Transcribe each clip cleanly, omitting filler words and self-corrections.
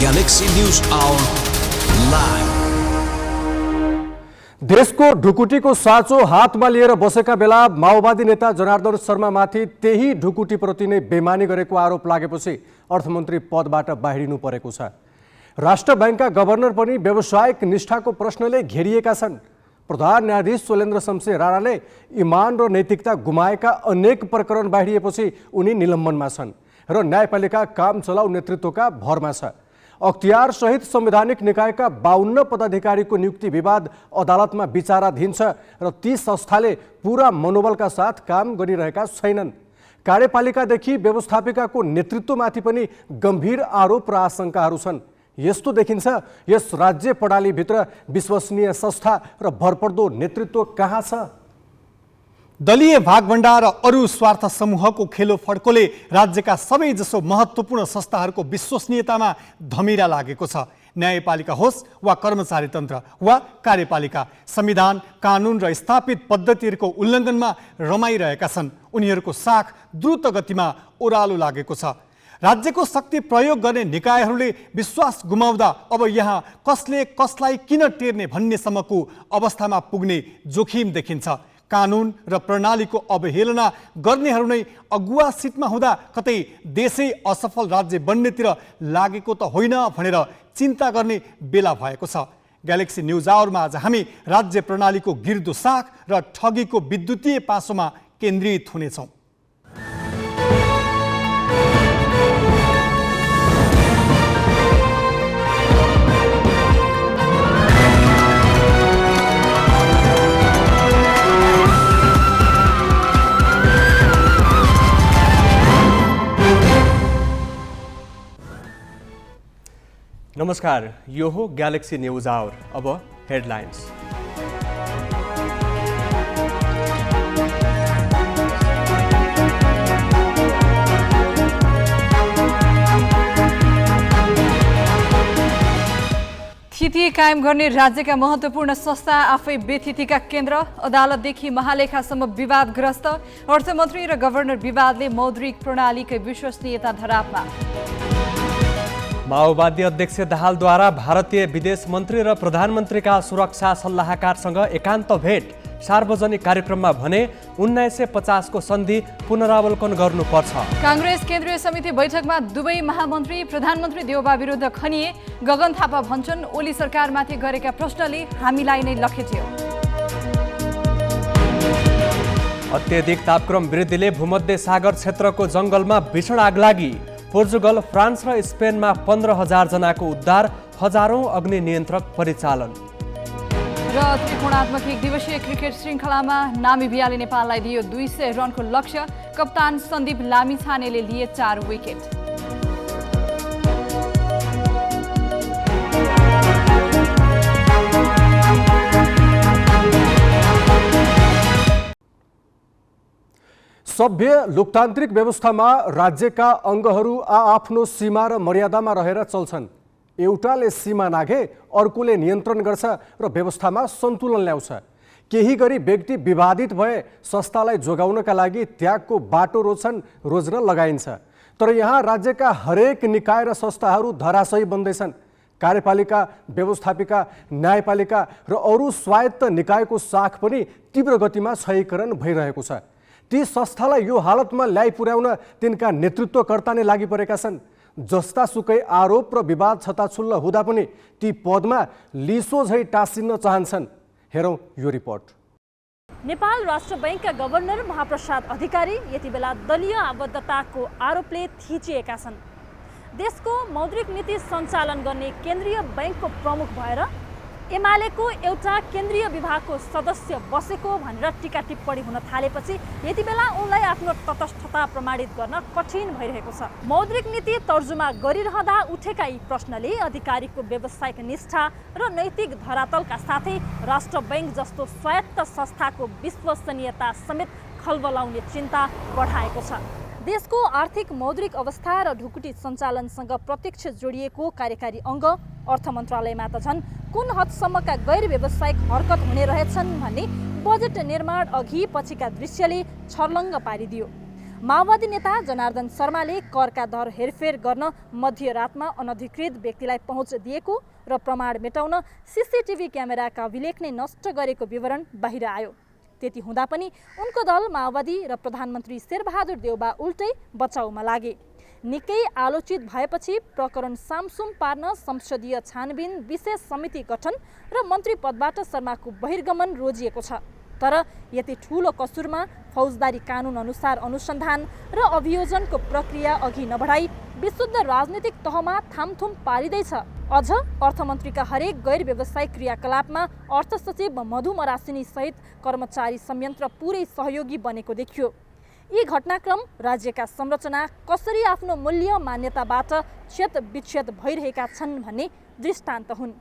Galaxy News Hour live. देशको ढुकुटीको साँचो हातमा लिएर बसेका बेला माओवादी नेता जनार्दन शर्मामाथि त्यही ढुकुटीप्रति नै बेमानी गरेको आरोप लागेपछि अर्थमन्त्री पदबाट बाहिरिनु परेको छ। राष्ट्र बैंकका गभर्नर पनि व्यावसायिक निष्ठाको प्रश्नले घेरिएका छन्। प्रधान न्यायाधीश शैलेन्द्र शमशेर राणाले इमान र नैतिकता गुमाएका अनेक प्रकरण बाहिरिएपछि उनी निलम्बनमा छन् र न्यायपालिका काम चलाउ नेतृत्वका भरमा छ। अख्तियार सहित संवैधानिक निकायका 52 पदाधिकारीको नियुक्ति विवाद अदालतमा विचाराधीन छ र ती संस्थाले पूरा मनोबलका साथ काम गरिरहेका छैनन्। कार्यपालिकादेखि व्यवस्थापिकाको नेतृत्वमाथि पनि गम्भीर आरोप र आशंकाहरू छन्। यस्तो देखिन्छ यस राज्य प्रणालीभित्र विश्वसनीय संस्था र भरपर्दो नेतृत्व कहाँ छ? दलीय भागभण्डा र अरू स्वार्थ समूहको खेलो फड्कोले राज्यका सबैजसो महत्त्वपूर्ण संस्थाहरूको विश्वसनीयतामा धमिरा लागेको छ। न्यायपालिका होस् वा कर्मचारी तन्त्र वा कार्यपालिका संविधान, कानुन र स्थापित पद्धतिहरूको उल्लङ्घनमा रमाइरहेका छन्। उनीहरूको साख द्रुत गतिमा ओह्रालो लागेको छ। राज्यको शक्ति प्रयोग गर्ने निकायहरूले विश्वास गुमाउँदा अब यहाँ कसले कसलाई किन टेर्ने भन्नेसम्मको अवस्थामा पुग्ने जोखिम देखिन्छ। कानुन र प्रणालीको अवहेलना गर्नेहरू नै अगुवा सिटमा हुँदा कतै देशै असफल राज्य बन्नेतिर लागेको त होइन भनेर चिन्ता गर्ने बेला भएको छ। ग्यालेक्सी न्युज आवरमा आज हामी राज्य प्रणालीको गिर्दो साख र ठगीको विद्युतीय पासोमा केन्द्रित हुनेछौँ। नमस्कार, यो हो ग्यालेक्सी न्युज आवर। अब हेडलाइन्स। स्थिति कायम गर्ने राज्यका महत्त्वपूर्ण संस्था आफै बेथितिका केन्द्र। अदालतदेखि महालेखासम्म विवादग्रस्त। अर्थमन्त्री र गभर्नर विवादले मौद्रिक प्रणालीकै विश्वसनीयता धरापमा। माओवादी अध्यक्ष दाहालद्वारा भारतीय विदेश मन्त्री र प्रधानमन्त्रीका सुरक्षा सल्लाहकारसँग एकान्त भेट। सार्वजनिक कार्यक्रममा भने 1950 को सन्धि पुनरावलोकन गर्नुपर्छ। काङ्ग्रेस केन्द्रीय समिति बैठकमा दुवै महामन्त्री प्रधानमन्त्री देउबा विरुद्ध खनिए। गगन थापा भन्छन् ओली सरकारमाथि गरेका प्रश्नले हामीलाई नै लखेट्यो। अत्यधिक तापक्रम वृद्धिले भूमध्य सागर क्षेत्रको जङ्गलमा भीषण आगलागी। पोर्चुगल, फ्रान्स र स्पेनमा 15,000 जनाको उद्धार। हजारौं अग्नि नियन्त्रक परिचालन। र त्रिकोणात्मक एक दिवसीय क्रिकेट श्रृङ्खलामा नामिबियाले नेपाललाई दियो 200 रनको लक्ष्य। कप्तान सन्दीप लामिछानेले लिए 4 विकेट। सभ्य लोकतान्त्रिक व्यवस्थामा राज्यका अङ्गहरू आआफ्नो सीमा र मर्यादामा रहेर चल्छन्। एउटाले सीमा नाघे अर्कोले नियन्त्रण गर्छ र व्यवस्थामा सन्तुलन ल्याउँछ। केही गरी व्यक्ति विवादित भए संस्थालाई जोगाउनका लागि त्यागको बाटो रोज्न लगाइन्छ। तर यहाँ राज्यका हरेक निकाय र संस्थाहरू धराशयी बन्दैछन्। कार्यपालिका, व्यवस्थापिका, न्यायपालिका र अरू स्वायत्त निकायको साख पनि तीव्र गतिमा क्षयीकरण भइरहेको छ। ती संस्थालाई यो हालतमा ल्याइ पुर्याउन तिनका नेतृत्वकर्ता नै लागि परेका छन्। जस्तासुकै आरोप र विवाद छताछुल्ल हुँदा पनि ती पदमा लिसो झै टाँसिन्न चाहन्छन्। हेरौँ यो रिपोर्ट। नेपाल राष्ट्र बैंकका गभर्नर महाप्रसाद अधिकारी यति बेला दलीय आबद्धताको आरोपले थिचिएका छन्। देशको मौद्रिक नीति सञ्चालन गर्ने केन्द्रीय बैंकको प्रमुख भएर एमालेको एउटा केन्द्रीय विभागको सदस्य बसेको भनेर टीका टिप्पणी हुन थालेपछि यति बेला उनलाई आफ्नो तटस्थता प्रमाणित गर्न कठिन भइरहेको छ। मौद्रिक नीति तर्जुमा गरिरहँदा उठेका यी प्रश्नले अधिकारीको व्यावसायिक निष्ठा र नैतिक धरातलका साथै राष्ट्र बैंक जस्तो स्वायत्त संस्थाको विश्वसनीयता समेत खलबलाउने चिन्ता बढाएको छ। देशको आर्थिक मौद्रिक अवस्था र ढुकुटी सञ्चालनसँग प्रत्यक्ष जोडिएको कार्यकारी अङ्ग अर्थ मन्त्रालयमा त झन् कुन हदसम्मका गैर व्यावसायिक हरकत हुने रहेछन् भन्ने बजेट निर्माण अघि पछिका दृश्यले छर्लङ्ग पारिदियो। माओवादी नेता जनार्दन शर्माले करका दर हेरफेर गर्न मध्यरातमा अनधिकृत व्यक्तिलाई पहुँच दिएको र प्रमाण मेटाउन सीसीटीभी क्यामेराका अभिलेख नै नष्ट गरेको विवरण बाहिर आयो। त्यति हुँदा पनि उनको दल माओवादी र प्रधानमन्त्री शेरबहादुर देउबा उल्टै बचाउमा लागे। निकै आलोचित भएपछि प्रकरण सामसुम पार्न संसदीय छानबिन विशेष समिति गठन र मन्त्री पदबाट शर्माको बहिर्गमन रोजिएको छ। तर यति ठूलो कसुरमा फौजदारी कानुन अनुसार अनुसन्धान र अभियोजनको प्रक्रिया अघि नबढाई विशुद्ध राजनीतिक तहमा थामथुम पारिँदैछ। अझ अर्थमन्त्रीका हरेक गैर व्यावसायिक क्रियाकलापमा अर्थ सचिव मधु मरासिनी सहित कर्मचारी संयन्त्र पुरै सहयोगी बनेको देखियो। यी घटनाक्रम राज्यका संरचना कसरी आफ्नो मूल्य मान्यताबाट क्षत विच्छेद भइरहेका छन् भन्ने दृष्टान्त हुन्।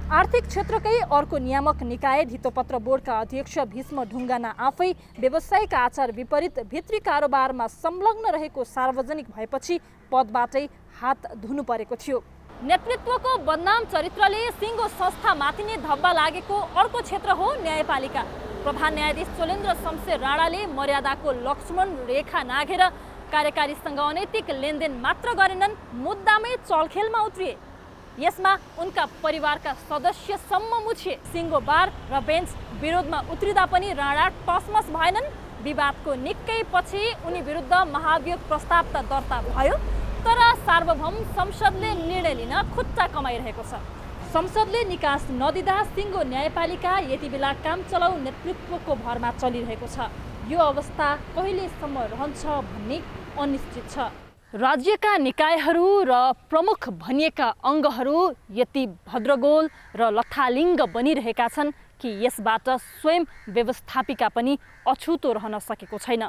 आर्थिक क्षेत्रकै अर्को नियामक निकाय धितोपत्र बोर्डका अध्यक्ष भीष्म ढुङ्गाना आफै व्यावसायिक आचार विपरीत भित्री कारोबारमा संलग्न रहेको सार्वजनिक भएपछि पदबाटै हात धुनु परेको थियो। नेतृत्वको बदनाम चरित्रले सिङ्गो संस्थामाथि नै धब्बा लागेको अर्को क्षेत्र हो न्यायपालिका। प्रधान न्यायाधीश चोलेन्द्र शमशेर राणाले मर्यादाको लक्ष्मण रेखा नाघेर कार्यकारीसँग अनैतिक लेनदेन मात्र गरेनन्, मुद्दामै चलखेलमा उत्रिए। यसमा उनका परिवारका सदस्यसम्म मुछिए। सिङ्गो बार र बेन्च विरोधमा उत्रिँदा पनि राणा टसमस भएनन्। विवादको निकै पछि उनी विरुद्ध महाभियोग प्रस्ताव त दर्ता भयो, तर सार्वभौम संसदले निर्णय लिन खुट्टा कमाइरहेको छ। संसदले निकास नदिँदा सिङ्गो न्यायपालिका यति बेला काम चलाउ नेतृत्वको भरमा चलिरहेको छ। यो अवस्था कहिलेसम्म रहन्छ भन्ने अनिश्चित छ। राज्यका निकायहरू र प्रमुख भनिएका अङ्गहरू यति भद्रगोल र लथालिङ्ग बनिरहेका छन् कि यसबाट स्वयं व्यवस्थापिका पनि अछुतो रहन सकेको छैन।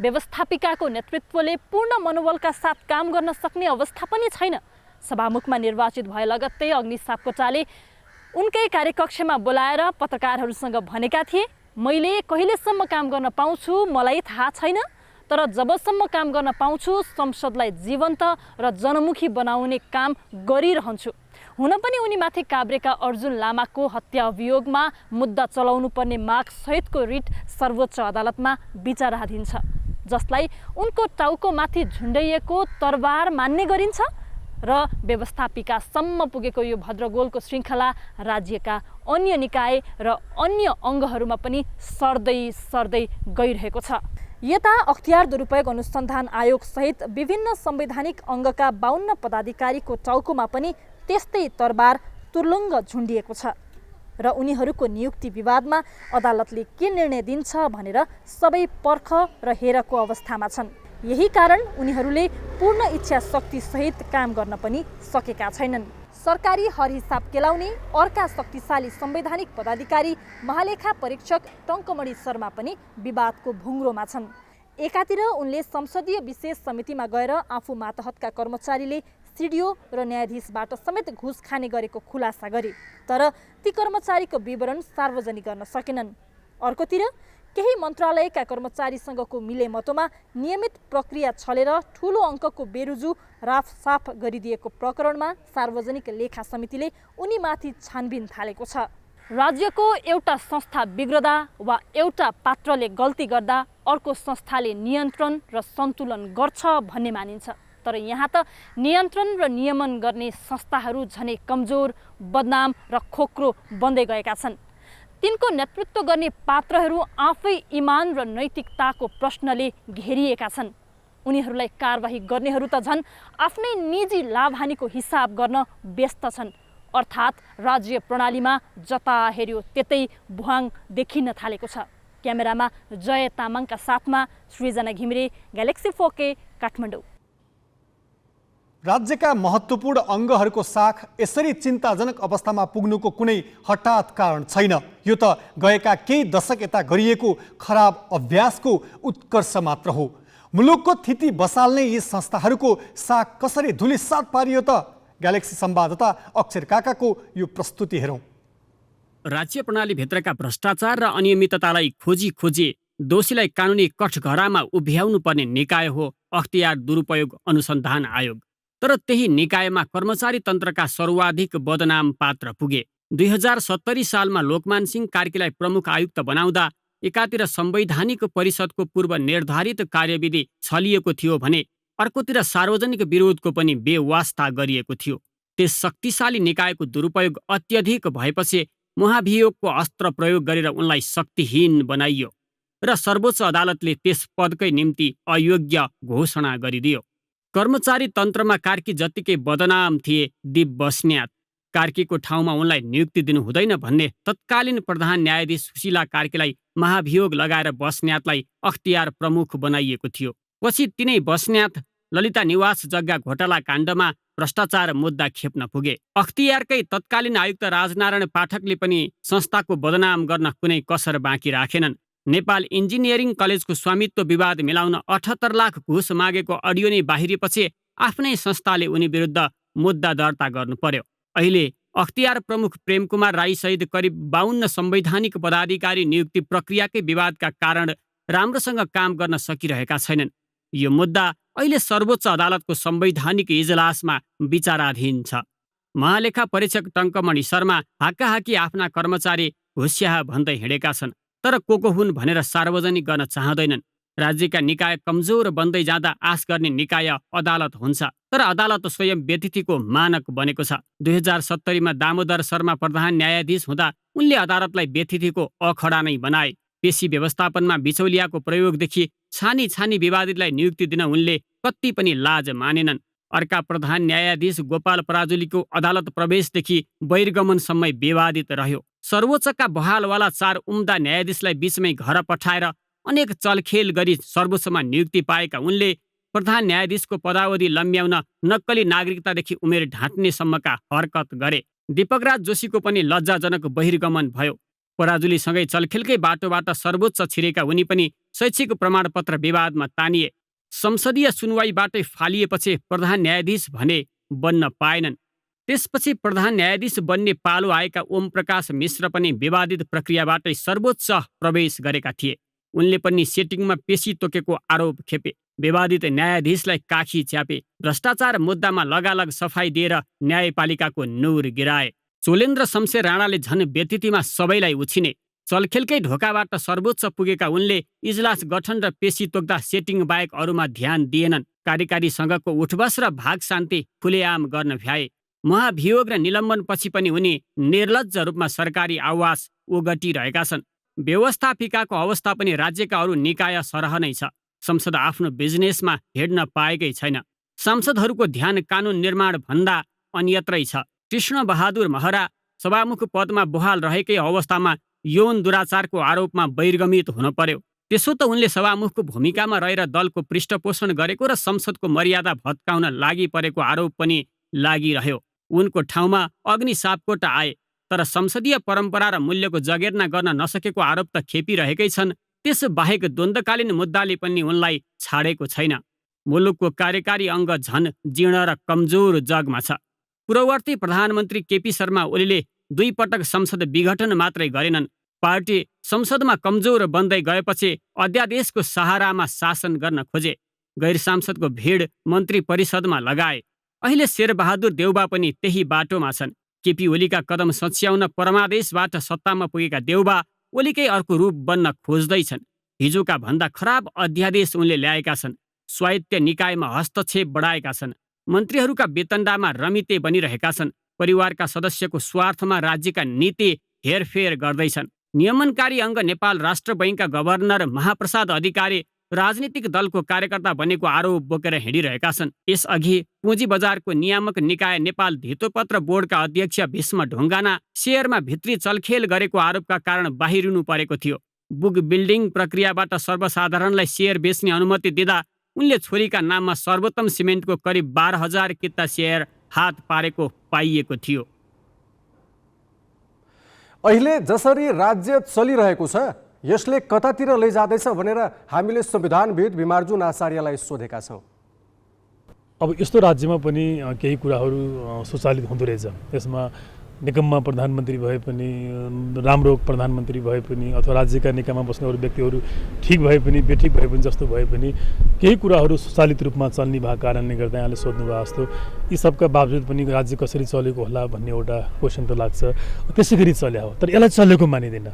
व्यवस्थापिकाको नेतृत्वले पूर्ण मनोबलका साथ काम गर्न सक्ने अवस्था पनि छैन। सभामुखमा निर्वाचित भए लगत्तै अग्नि सापकोटाले उनकै कार्यकक्षमा बोलाएर पत्रकारहरूसँग भनेका थिए, मैले कहिलेसम्म काम गर्न पाउँछु मलाई थाहा छैन, तर जबसम्म काम गर्न पाउँछु संसदलाई जीवन्त र जनमुखी बनाउने काम गरिरहन्छु। हुन पनि उनीमाथि काभ्रेका अर्जुन लामाको हत्या अभियोगमा मुद्दा चलाउनु पर्ने माग सहितको रिट सर्वोच्च अदालतमा विचाराधीन छ, जसलाई उनको टाउकोमाथि झुन्डाइएको तरबार मान्ने गरिन्छ र व्यवस्थापिकासम्म पुगेको यो भद्रगोलको श्रृङ्खला राज्यका अन्य निकाय र अन्य अङ्गहरूमा पनि सर्दै सर्दै गइरहेको छ। यता अख्तियार दुरुपयोग अनुसन्धान आयोग सहित विभिन्न संवैधानिक अङ्गका 52 पदाधिकारीको टाउकोमा पनि त्यस्तै तरबार तुर्लुङ्ग झुन्डिएको छ र उनीहरूको नियुक्ति विवादमा अदालतले के निर्णय दिन्छ भनेर सबै पर्ख र हेरको अवस्थामा छन्। यही कारण उनीहरूले पूर्ण इच्छा शक्ति सहित काम गर्न पनि सकेका छैनन्। सरकारी हर हिसाब केलाउने अर्का शक्तिशाली संवैधानिक पदाधिकारी महालेखा परीक्षक टङ्कमणि शर्मा पनि विवादको भुङ्ग्रोमा छन्। एकातिर उनले संसदीय विशेष समितिमा गएर आफू मातहतका कर्मचारीले सिडिओ र न्यायाधीशबाट समेत घुस खाने गरेको खुलासा गरे, तर ती कर्मचारीको विवरण सार्वजनिक गर्न सकेनन्। अर्कोतिर केही मन्त्रालयका कर्मचारीसँगको मिलेमतोमा नियमित प्रक्रिया छलेर ठूलो अङ्कको बेरुजु राफसाफ गरिदिएको प्रकरणमा सार्वजनिक लेखा समितिले उनीमाथि छानबिन थालेको छ। राज्यको एउटा संस्था बिग्रदा वा एउटा पात्रले गल्ती गर्दा अर्को संस्थाले नियन्त्रण र सन्तुलन गर्छ भन्ने मानिन्छ, तर यहाँ त नियन्त्रण र नियमन गर्ने संस्थाहरू झनै कमजोर, बदनाम र खोक्रो बन्दै गएका छन्। तिनको नेतृत्व गर्ने पात्रहरू आफै इमान र नैतिकताको प्रश्नले घेरिएका छन्। उनीहरूलाई कारबाही गर्नेहरू त झन् आफ्नै निजी लाभहानिको हिसाब गर्न व्यस्त छन्। अर्थात् राज्य प्रणालीमा जता हेऱ्यो त्यतै भुवाङ देखिन थालेको छ। क्यामेरामा जय तामाङका साथमा सृजना घिमिरे, ग्यालेक्सी 4K, काठमाडौँ। राज्यका महत्त्वपूर्ण अङ्गहरूको साख यसरी चिन्ताजनक अवस्थामा पुग्नुको कुनै हठात कारण छैन। यो त गएका केही दशक यता गरिएको खराब अभ्यासको उत्कर्ष मात्र हो। मुलुकको स्थिति बसाल्ने यी संस्थाहरूको साख कसरी धुलिसात पारियो त? ग्यालेक्सी संवाददाता अक्षर काकाको यो प्रस्तुति हेरौँ। राज्य प्रणालीभित्रका भ्रष्टाचार र अनियमिततालाई खोजी दोषीलाई कानुनी कठघरामा उभ्याउनु पर्ने निकाय हो अख्तियार दुरुपयोग अनुसन्धान आयोग। तर त्यही निकायमा कर्मचारी तन्त्रका सर्वाधिक बदनाम पात्र पुगे। 2070 सालमा लोकमान सिंह कार्कीलाई प्रमुख आयुक्त बनाउँदा एकातिर संवैधानिक परिषदको पूर्व निर्धारित कार्यविधि छलिएको थियो भने अर्कोतिर सार्वजनिक विरोधको पनि बेवास्ता गरिएको थियो। त्यस शक्तिशाली निकायको दुरुपयोग अत्यधिक भएपछि महाभियोगको अस्त्र प्रयोग गरेर उनलाई शक्तिहीन बनाइयो र सर्वोच्च अदालतले त्यस पदकै निम्ति अयोग्य घोषणा गरिदियो। कर्मचारी तन्त्रमा कार्की जत्तिकै बदनाम थिए दीप बस्नेत। कार्कीको ठाउँमा उनलाई नियुक्ति दिनु हुँदैन भन्ने तत्कालीन प्रधान न्यायाधीश सुशीला कार्कीलाई महाभियोग लगाएर बस्नेतलाई अख्तियार प्रमुख बनाइएको थियो। पछि तिनै बस्नेत ललिता निवास जग्गा घोटाला काण्डमा भ्रष्टाचार मुद्दा खेप्न पुगे। अख्तियारकै तत्कालीन आयुक्त राजनारायण पाठकले पनि संस्थाको बदनाम गर्न कुनै कसर बाँकी राखेनन्। नेपाल इन्जिनियरिङ कलेजको स्वामित्व विवाद मिलाउन 78 लाख घुस मागेको अडियो नै बाहिरिएपछि आफ्नै संस्थाले उनी विरुद्ध मुद्दा दर्ता गर्नु पर्यो। अहिले अख्तियार प्रमुख प्रेम कुमार राई सहित करिब 52 संवैधानिक पदाधिकारी नियुक्ति प्रक्रियाकै विवादका कारण राम्रोसँग काम गर्न सकिरहेका छैनन्। यो मुद्दा अहिले सर्वोच्च अदालतको संवैधानिक इजलासमा विचाराधीन छ। महालेखा परीक्षक टङ्कमणि शर्मा हाकाहाकी आफ्ना कर्मचारी घुस्याहा भन्दै हिँडेका छन्, तर को हुन् भनेर सार्वजनिक गर्न चाहँदैनन्। राज्यका निकाय कमजोर बन्दै जाँदा आश गर्ने निकाय अदालत हुन्छ, तर अदालत स्वयं व्यतिथिको मानक बनेको छ। 2070मा दामोदर शर्मा प्रधान न्यायाधीश हुँदा उनले अदालतलाई व्यतिथिको अखडा नै बनाए। पेशी व्यवस्थापनमा बिचौलियाको प्रयोगदेखि छानी छानी विवादितलाई नियुक्ति दिन उनले कति पनि लाज मानेनन्। अर्का प्रधान न्यायाधीश गोपाल पराजुलीको अदालत प्रवेशदेखि बहिर्गमनसम्म विवादित रह्यो। सर्वोच्चका बहालवाला 4 उम्दा न्यायाधीशलाई बीचमै घर पठाएर अनेक चलखेल गरी सर्वोच्चमा नियुक्ति पाएका उनले प्रधान न्यायाधीशको पदावधि लम्ब्याउन नक्कली नागरिकतादेखि उमेर ढाँट्नेसम्मका हरकत गरे। दीपकराज जोशीको पनि लज्जाजनक बहिर्गमन भयो। पराजुलीसँगै चलखेलकै बाटोबाट सर्वोच्च छिरेका उनी पनि शैक्षिक प्रमाणपत्र विवादमा तानिए। संसदीय सुनवाईबाटै फालिएपछि प्रधान न्यायाधीश भने बन्न पाएनन्। त्यसपछि प्रधान न्यायाधीश बन्ने पालो आएका ओम प्रकाश मिश्र पनि विवादित प्रक्रियाबाटै सर्वोच्च प्रवेश गरेका थिए। उनले पनि सेटिङमा पेशी तोकेको आरोप खेपे। विवादित न्यायाधीशलाई काखी च्यापे। भ्रष्टाचार मुद्दामा लगालग सफाई दिएर न्यायपालिकाको नूर गिराए। चोलेन्द्र शमशेर राणाले झन् व्यतिथिमा सबैलाई उछिने। चलखेलकै ढोकाबाट सर्वोच्च पुगेका उनले इजलास गठन र पेशी तोक्दा सेटिङ बाहेक अरूमा ध्यान दिएनन्। कार्यकारी सङ्घको उठबस र भाग शान्ति खुलेआम गर्न भ्याए। महाभियोग र निलम्बनपछि पनि उनी निर्लज्ज रूपमा सरकारी आवास ओगटिरहेका छन्। व्यवस्थापिकाको अवस्था पनि राज्यका अरू निकाय सरह नै छ। संसद आफ्नो बिजनेसमा हिँड्न पाएकै छैन। सांसदहरूको ध्यान कानुन निर्माण भन्दा अन्यत्रै छ। कृष्ण बहादुर महरा सभामुख पदमा बहाल रहेकै अवस्थामा यौन दुराचारको आरोपमा बहिर्गमित हुन पर्यो। त्यसो त उनले सभामुखको भूमिकामा रहेर दलको पृष्ठपोषण गरेको र संसदको मर्यादा भत्काउन लागि परेको आरोप पनि लागिरह्यो। उनको ठाउँमा अग्नि सापकोटा आए, तर संसदीय परम्परा र मूल्यको जगेर्ना गर्न नसकेको आरोप त खेपिरहेकै छन्। त्यस बाहेक द्वन्द्वकालीन मुद्दाले पनि उनलाई छाडेको छैन। मुलुकको कार्यकारी अङ्ग झन जीर्ण र कमजोर जगमा छ। पूर्ववर्ती प्रधानमन्त्री केपी शर्मा ओलीले 2 पटक संसद विघटन मात्रै गरेनन्। पार्टी संसदमा कमजोर बन्दै गएपछि अध्यादेशको सहारामा शासन गर्न खोजे। गैर सांसदको भिड मन्त्री परिषदमा लगाए। अहिले शेरबहादुर देउबा पनि त्यही बाटोमा छन्। केपी ओलीका कदम सच्याउन परमादेशबाट सत्तामा पुगेका देउबा ओलीकै अर्को रूप बन्न खोज्दैछन्। हिजोका भन्दा खराब अध्यादेश उनले ल्याएका छन्। स्वायत्त निकायमा हस्तक्षेप बढाएका छन्। मन्त्रीहरूका वेतनदामा रमिते बनिरहेका छन्। परिवारका सदस्यको स्वार्थमा राज्यका नीति हेरफेर गर्दैछन्। नियमनकारी अङ्ग नेपाल राष्ट्र बैङ्कका गभर्नर महाप्रसाद अधिकारी राजनीतिक दलको कार्यकर्ता बनेको आरोप बोकेर हिँडिरहेका छन्। यसअघि पुँजी बजारको नियामक निकाय नेपाल धितोपत्र बोर्डका अध्यक्ष भीष्म ढुङ्गाना सेयरमा भित्री चलखेल गरेको आरोपका कारण बाहिरिनु परेको थियो। बुक बिल्डिङ प्रक्रियाबाट सर्वसाधारणलाई सेयर बेच्ने अनुमति दिँदा उनले छोरीका नाममा सर्वोत्तम सिमेन्टको करिब 12,000 किता सेयर हात पारेको पाइएको थियो। अहिले जसरी राज्य चलिरहेको छ यसले कतातिर लैजाँदैछ भनेर हामीले संविधानविद बिमार्जुन आचार्यलाई सोधेका छौँ। अब यस्तो राज्यमा पनि केही कुराहरू स्वचालित हुँदो रहेछ। यसमा निकममा प्रधानमन्त्री भए पनि, राम्रो प्रधानमन्त्री भए पनि, अथवा राज्यका निकायमा बस्ने अरू व्यक्तिहरू ठिक भए पनि, बेठिक भए पनि, जस्तो भए पनि केही कुराहरू स्वचालित रूपमा चल्ने भएको कारणले गर्दा यहाँले सोध्नुभयो जस्तो यी सबका बावजुद पनि राज्य कसरी चलेको होला भन्ने एउटा क्वेसन त लाग्छ। त्यसै गरी चल्या हो, तर यसलाई चलेको मानिँदैन।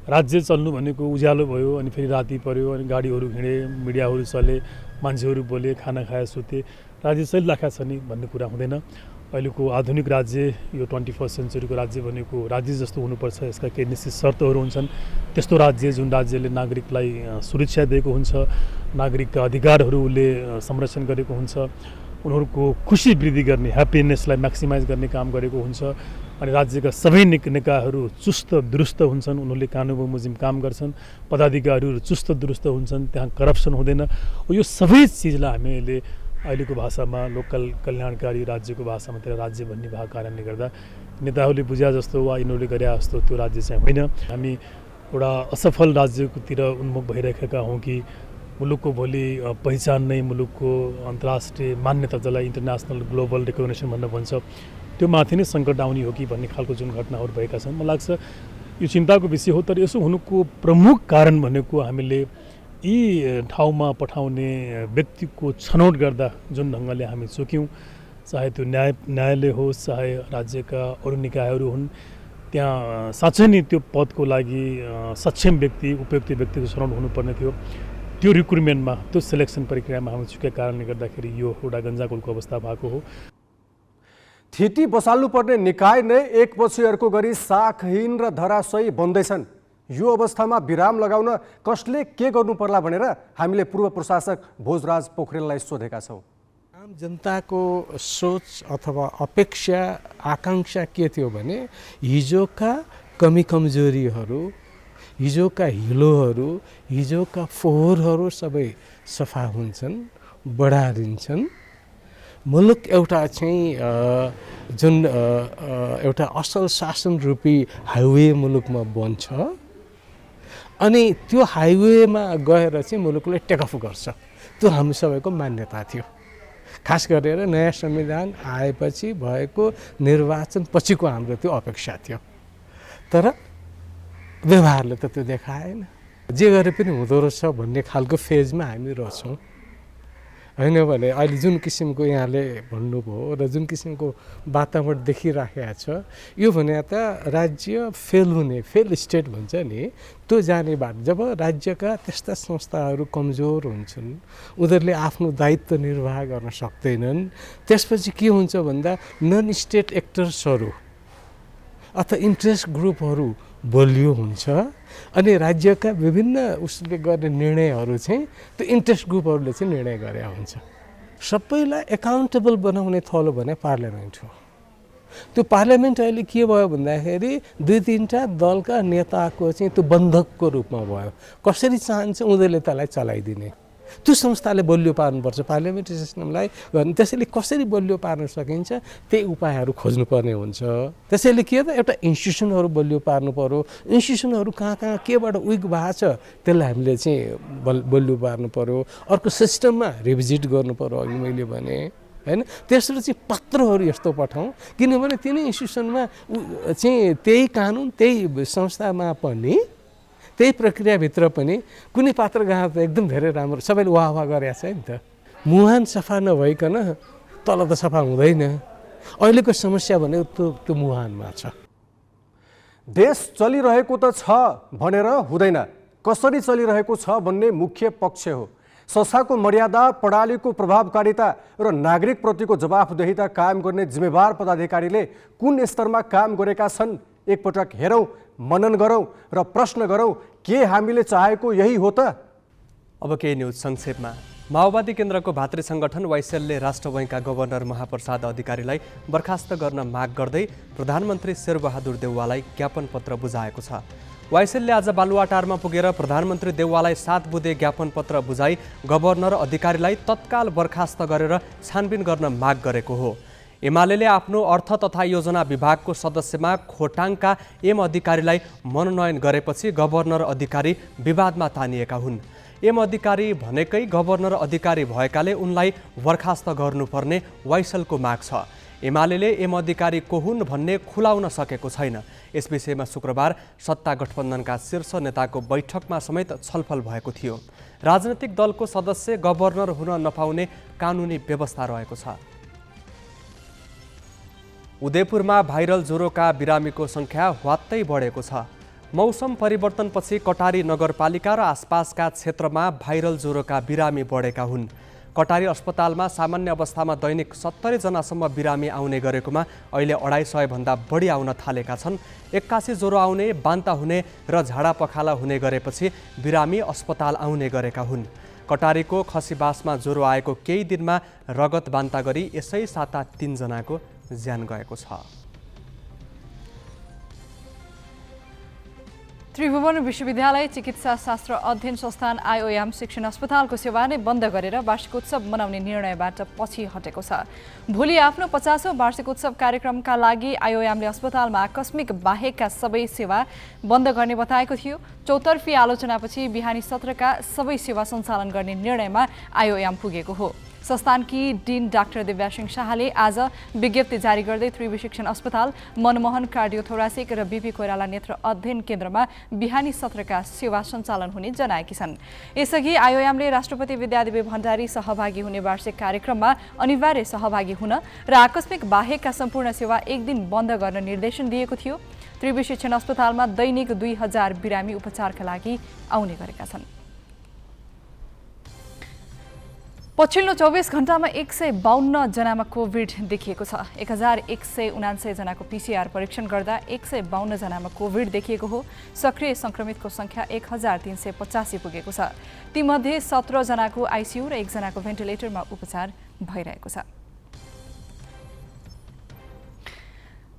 राज्य चल्नु भनेको उज्यालो भयो अनि फेरि राति पर्यो अनि गाडीहरू हिँडे मिडियाहरू चले मान्छेहरू बोले खाना खाए सुते राज्य चलिरहेको छ नि भन्ने कुरा हुँदैन। अहिलेको आधुनिक राज्य यो 21st सेन्चुरीको राज्य भनेको राज्य जस्तो हुनुपर्छ, यसका केही निश्चित शर्तहरू हुन्छन्। त्यस्तो राज्य जुन राज्यले नागरिकलाई सुरक्षा दिएको हुन्छ, नागरिकका अधिकारहरू उसले संरक्षण गरेको हुन्छ, उनीहरूको खुसी वृद्धि गर्ने ह्याप्पिनेसलाई म्याक्सिमाइज गर्ने काम गरेको हुन्छ अनि राज्यका सबै निकायहरू चुस्त दुरुस्त हुन्छन्, उनीहरूले कानुन बमोजिम काम गर्छन्, पदाधिकारीहरू चुस्त दुरुस्त हुन्छन्, त्यहाँ करप्सन हुँदैन। यो सबै चिजलाई हामीले अहिलेको भाषामा लोकल कल्याणकारी राज्यको भाषामा त्यसलाई राज्य भन्ने भएको कारणले गर्दा नेताहरूले बुझ्या जस्तो वा यिनीहरूले गरे जस्तो त्यो राज्य चाहिँ होइन। हामी एउटा असफल राज्यतिर उन्मुख भइरहेका हौँ कि मुलुकको भोलि पहिचान नै मुलुकको अन्तर्राष्ट्रिय मान्यता जसलाई इन्टरनेसनल ग्लोबल रिकग्नेसन भनेर भन्छ त्यो माथि नै सङ्कट आउने हो कि भन्ने खालको जुन घटनाहरू भएका छन्। मलाई लाग्छ यो चिन्ताको विषय हो। तर यसो हुनुको प्रमुख कारण भनेको हामीले यी ठाउँमा पठाउने व्यक्तिको छनौट गर्दा जुन ढङ्गले हामी चुक्यौँ, चाहे त्यो न्यायालय होस् चाहे राज्यका अरू निकायहरू हुन्, त्यहाँ साँच्चै नै त्यो पदको लागि सक्षम व्यक्ति उपयुक्त व्यक्तिको छनौट हुनुपर्ने थियो। त्यो रिक्रुटमेन्टमा त्यो सिलेक्सन प्रक्रियामा हामी चुकेको कारणले गर्दाखेरि यो एउटा गन्जागोलको अवस्था भएको हो। थिति बसाल्नुपर्ने निकाय नै एकपछि अर्को गरी साखहीन र धराशयी बन्दैछन्। यो अवस्थामा विराम लगाउन कसले के गर्नु पर्ला भनेर हामीले पूर्व प्रशासक भोजराज पोखरेललाई सोधेका छौँ। आम जनताको सोच अथवा अपेक्षा आकाङ्क्षा के थियो भने हिजोका कमी कमजोरीहरू, हिजोका हिलोहरू, हिजोका फोहोरहरू सबै सफा हुन्छन्, बढारिन्छन्। मुलुक एउटा चाहिँ जुन एउटा असल शासन रूपी हाइवे मुलुकमा बन्छ अनि त्यो हाइवेमा गएर चाहिँ मुलुकले टेकअफ गर्छ। त्यो हामी सबैको मान्यता थियो। खास गरेर नयाँ संविधान आएपछि भएको निर्वाचन पछिको हाम्रो त्यो अपेक्षा थियो। तर व्यवहारले त त्यो देखाएन। जे गरे पनि हुँदो रहेछ भन्ने खालको फेजमा हामी रहेछौँ। होइन भने अहिले जुन किसिमको यहाँले भन्नुभयो र जुन किसिमको वातावरण देखिराखेको छ यो भने त राज्य फेल हुने, फेल स्टेट भन्छ नि, त्यो जाने बाटो। जब राज्यका त्यस्ता संस्थाहरू कमजोर हुन्छन्, उनीहरूले आफ्नो दायित्व निर्वाह गर्न सक्दैनन्, त्यसपछि के हुन्छ भन्दा नन स्टेट एक्टर्सहरू अथवा इन्ट्रेस्ट ग्रुपहरू बलियो हुन्छ अनि राज्यका विभिन्न उसले गर्ने निर्णयहरू चाहिँ त्यो इन्ट्रेस्ट ग्रुपहरूले चाहिँ निर्णय गरे हुन्छ। सबैलाई एकाउन्टेबल बनाउने थलो भने पार्लियामेन्ट हो। त्यो पार्लियामेन्ट अहिले के भयो भन्दाखेरि 2-3टा दलका नेताको चाहिँ त्यो बन्धकको रूपमा भयो। कसरी चाहन्छ उनीहरूले त्यसलाई चलाइदिने। त्यो संस्थाले बलियो पार्नुपर्छ पार्लियामेन्ट्री सिस्टमलाई। त्यसैले कसरी बलियो पार्न सकिन्छ त्यही उपायहरू खोज्नुपर्ने हुन्छ। त्यसैले के त एउटा इन्स्टिट्युसनहरू बलियो पार्नु पर्यो। इन्स्टिट्युसनहरू कहाँ कहाँ केबाट विक भएको छ त्यसलाई हामीले चाहिँ बलियो पार्नु पर्यो। अर्को सिस्टममा रिभिजिट गर्नु पर्यो। अघि मैले भने हैन, तेस्रो चाहिँ पत्रहरू यस्तो पठाउँ किनभने तिनै इन्स्टिट्युसनमा चाहिँ त्यही कानुन त्यही संस्थामा पनि त्यही प्रक्रियाभित्र पनि कुनै पात्र गएको त एकदम धेरै राम्रो सबैले वाह वाह गरेको छ नि त। मुहान सफा नभइकन तल त सफा हुँदैन। अहिलेको समस्या भनेको त्यो मुहानमा छ। देश चलिरहेको त छ भनेर हुँदैन, कसरी चलिरहेको छ भन्ने मुख्य पक्ष हो। संस्थाको मर्यादा, प्रणालीको प्रभावकारिता र नागरिकप्रतिको जवाफदेहिता कायम गर्ने जिम्मेवार पदाधिकारीले कुन स्तरमा काम गरेका छन् एकपटक हेरौँ, मनन गरौँ र प्रश्न गरौँ, के हामीले चाहेको यही हो त? अब केही न्युज संक्षेपमा। माओवादी केन्द्रको भातृ सङ्गठन वाइसेलले राष्ट्र बैङ्कका गभर्नर महाप्रसाद अधिकारीलाई बर्खास्त गर्न माग गर्दै प्रधानमन्त्री शेरबहादुर देउवालाई ज्ञापन पत्र बुझाएको छ। वाइसेलले आज बालुवाटारमा पुगेर प्रधानमन्त्री देउवालाई 7 बुँदे ज्ञापन पत्र बुझाई गभर्नर अधिकारीलाई तत्काल बर्खास्त गरेर छानबिन गर्न माग गरेको हो। एमाले आफ्नो अर्थ तथा योजना विभागको सदस्यमा खोटाङका एम अधिकारीलाई मनोनयन गरेपछि गभर्नर अधिकारी विवादमा तानिएका हुन्। एम अधिकारी भनेकै गभर्नर अधिकारी भएकाले उनलाई बर्खास्त गर्नुपर्ने वाइसेलको माग छ। एमाले एम अधिकारी को हुन् भन्ने खुलाउन सकेको छैन। यस विषयमा शुक्रबार सत्ता गठबन्धनका शीर्ष नेताको बैठकमा समेत छलफल भएको थियो। राजनैतिक दलको सदस्य गभर्नर हुन नपाउने कानुनी व्यवस्था रहेको छ। उदयपुरमा भाइरल ज्वरोका बिरामीको सङ्ख्या ह्वात्तै बढेको छ। मौसम परिवर्तनपछि कटारी नगरपालिका र आसपासका क्षेत्रमा भाइरल ज्वरोका बिरामी बढेका हुन्। कटारी अस्पतालमा सामान्य अवस्थामा दैनिक 70 जनासम्म बिरामी आउने गरेकोमा अहिले 250 भन्दा बढी आउन थालेका छन्। एक्कासी ज्वरो आउने, बान्ता हुने र झाडा पखाला हुने गरेपछि बिरामी अस्पताल आउने गरेका हुन्। कटारीको खसीबासमा ज्वरो आएको केही दिनमा रगत बान्ता गरी यसै साता 3 जनाको ज्यान गएको छ। त्रिभुवन विश्वविद्यालय चिकित्सा शास्त्र अध्ययन संस्थान आइओएम शिक्षण अस्पतालको सेवा नै बन्द गरेर वार्षिक उत्सव मनाउने निर्णयबाट पछि हटेको छ। भोलि आफ्नो 50औं वार्षिक उत्सव कार्यक्रमका लागि आइओएमले अस्पतालमा आकस्मिक बाहेकका सबै सेवा बन्द गर्ने बताएको थियो। चौतर्फी आलोचनापछि बिहानी सत्रका सबै सेवा सञ्चालन गर्ने निर्णयमा आइओएम पुगेको हो। संस्थानकी डिन डाक्टर दिव्यासिंह शाहले आज विज्ञप्ति जारी गर्दै त्रिभुवन शिक्षण अस्पताल, मनमोहन कार्डियोथोरासिक र बीपी कोइराला नेत्र अध्ययन केन्द्रमा बिहानी सत्रका सेवा सञ्चालन हुने जनाएकी छन्। यसअघि आइओएमले राष्ट्रपति विद्यादेवी भण्डारी सहभागी हुने वार्षिक कार्यक्रममा अनिवार्य सहभागी हुन र आकस्मिक बाहेकका सम्पूर्ण सेवा एक दिन बन्द गर्न निर्देशन दिएको थियो। त्रिभुवन शिक्षण अस्पतालमा दैनिक 2000 बिरामी उपचारका लागि आउने गरेका छन्। पछिल्लो 24 घण्टामा 152 जनामा कोभिड देखिएको छ। 1179 जनाको पीसीआर परीक्षण गर्दा 152 जनामा कोभिड देखिएको हो। सक्रिय संक्रमितको संख्या 1385 पुगेको छ। तीमध्ये 17 जनाको आइसियू र 1 जनाको भेन्टिलेटरमा उपचार भइरहेको छ।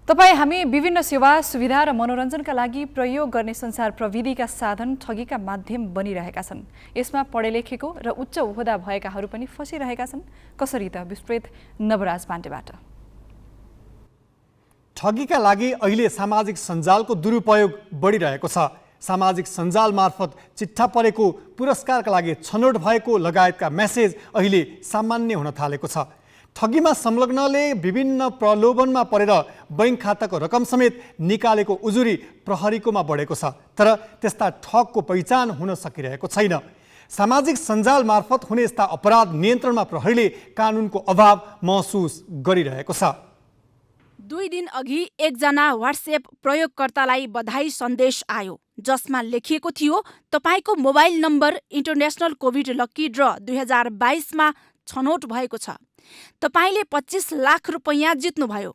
तपाईँ हामी विभिन्न सेवा, सुविधा र मनोरञ्जनका लागि प्रयोग गर्ने संसार प्रविधिका साधन ठगीका माध्यम बनिरहेका छन्। यसमा पढेलेखेको र उच्च ओहदा भएकाहरू पनि फसिरहेका छन्। कसरी त विस्तृत नवराज पाण्डेबाट। ठगीका लागि अहिले सामाजिक सञ्जालको दुरुपयोग बढिरहेको छ। सामाजिक सञ्जाल मार्फत चिट्ठा परेको, पुरस्कारका लागि छनौट भएको लगायतका मेसेज अहिले सामान्य हुन थालेको छ। ठगीमा संलग्नले विभिन्न प्रलोभनमा परेर बैंक खाताको रकम समेत निकालेको उजुरी प्रहरीकोमा बढेको छ। तर त्यस्ता ठगको पहिचान हुन सकिरहेको छैन। सामाजिक सञ्जाल मार्फत हुने यस्ता अपराध नियन्त्रणमा प्रहरीले कानुनको अभाव महसुस गरिरहेको छ। 2 दिन अघि एकजना व्हाट्सएप प्रयोगकर्तालाई बधाई सन्देश आयो, जसमा लेखिएको थियो तपाईको mobile number international covid lucky draw 2022 मा छनौट भएको छ। तपाईले 25 लाख रुपैयाँ जित्नुभयो।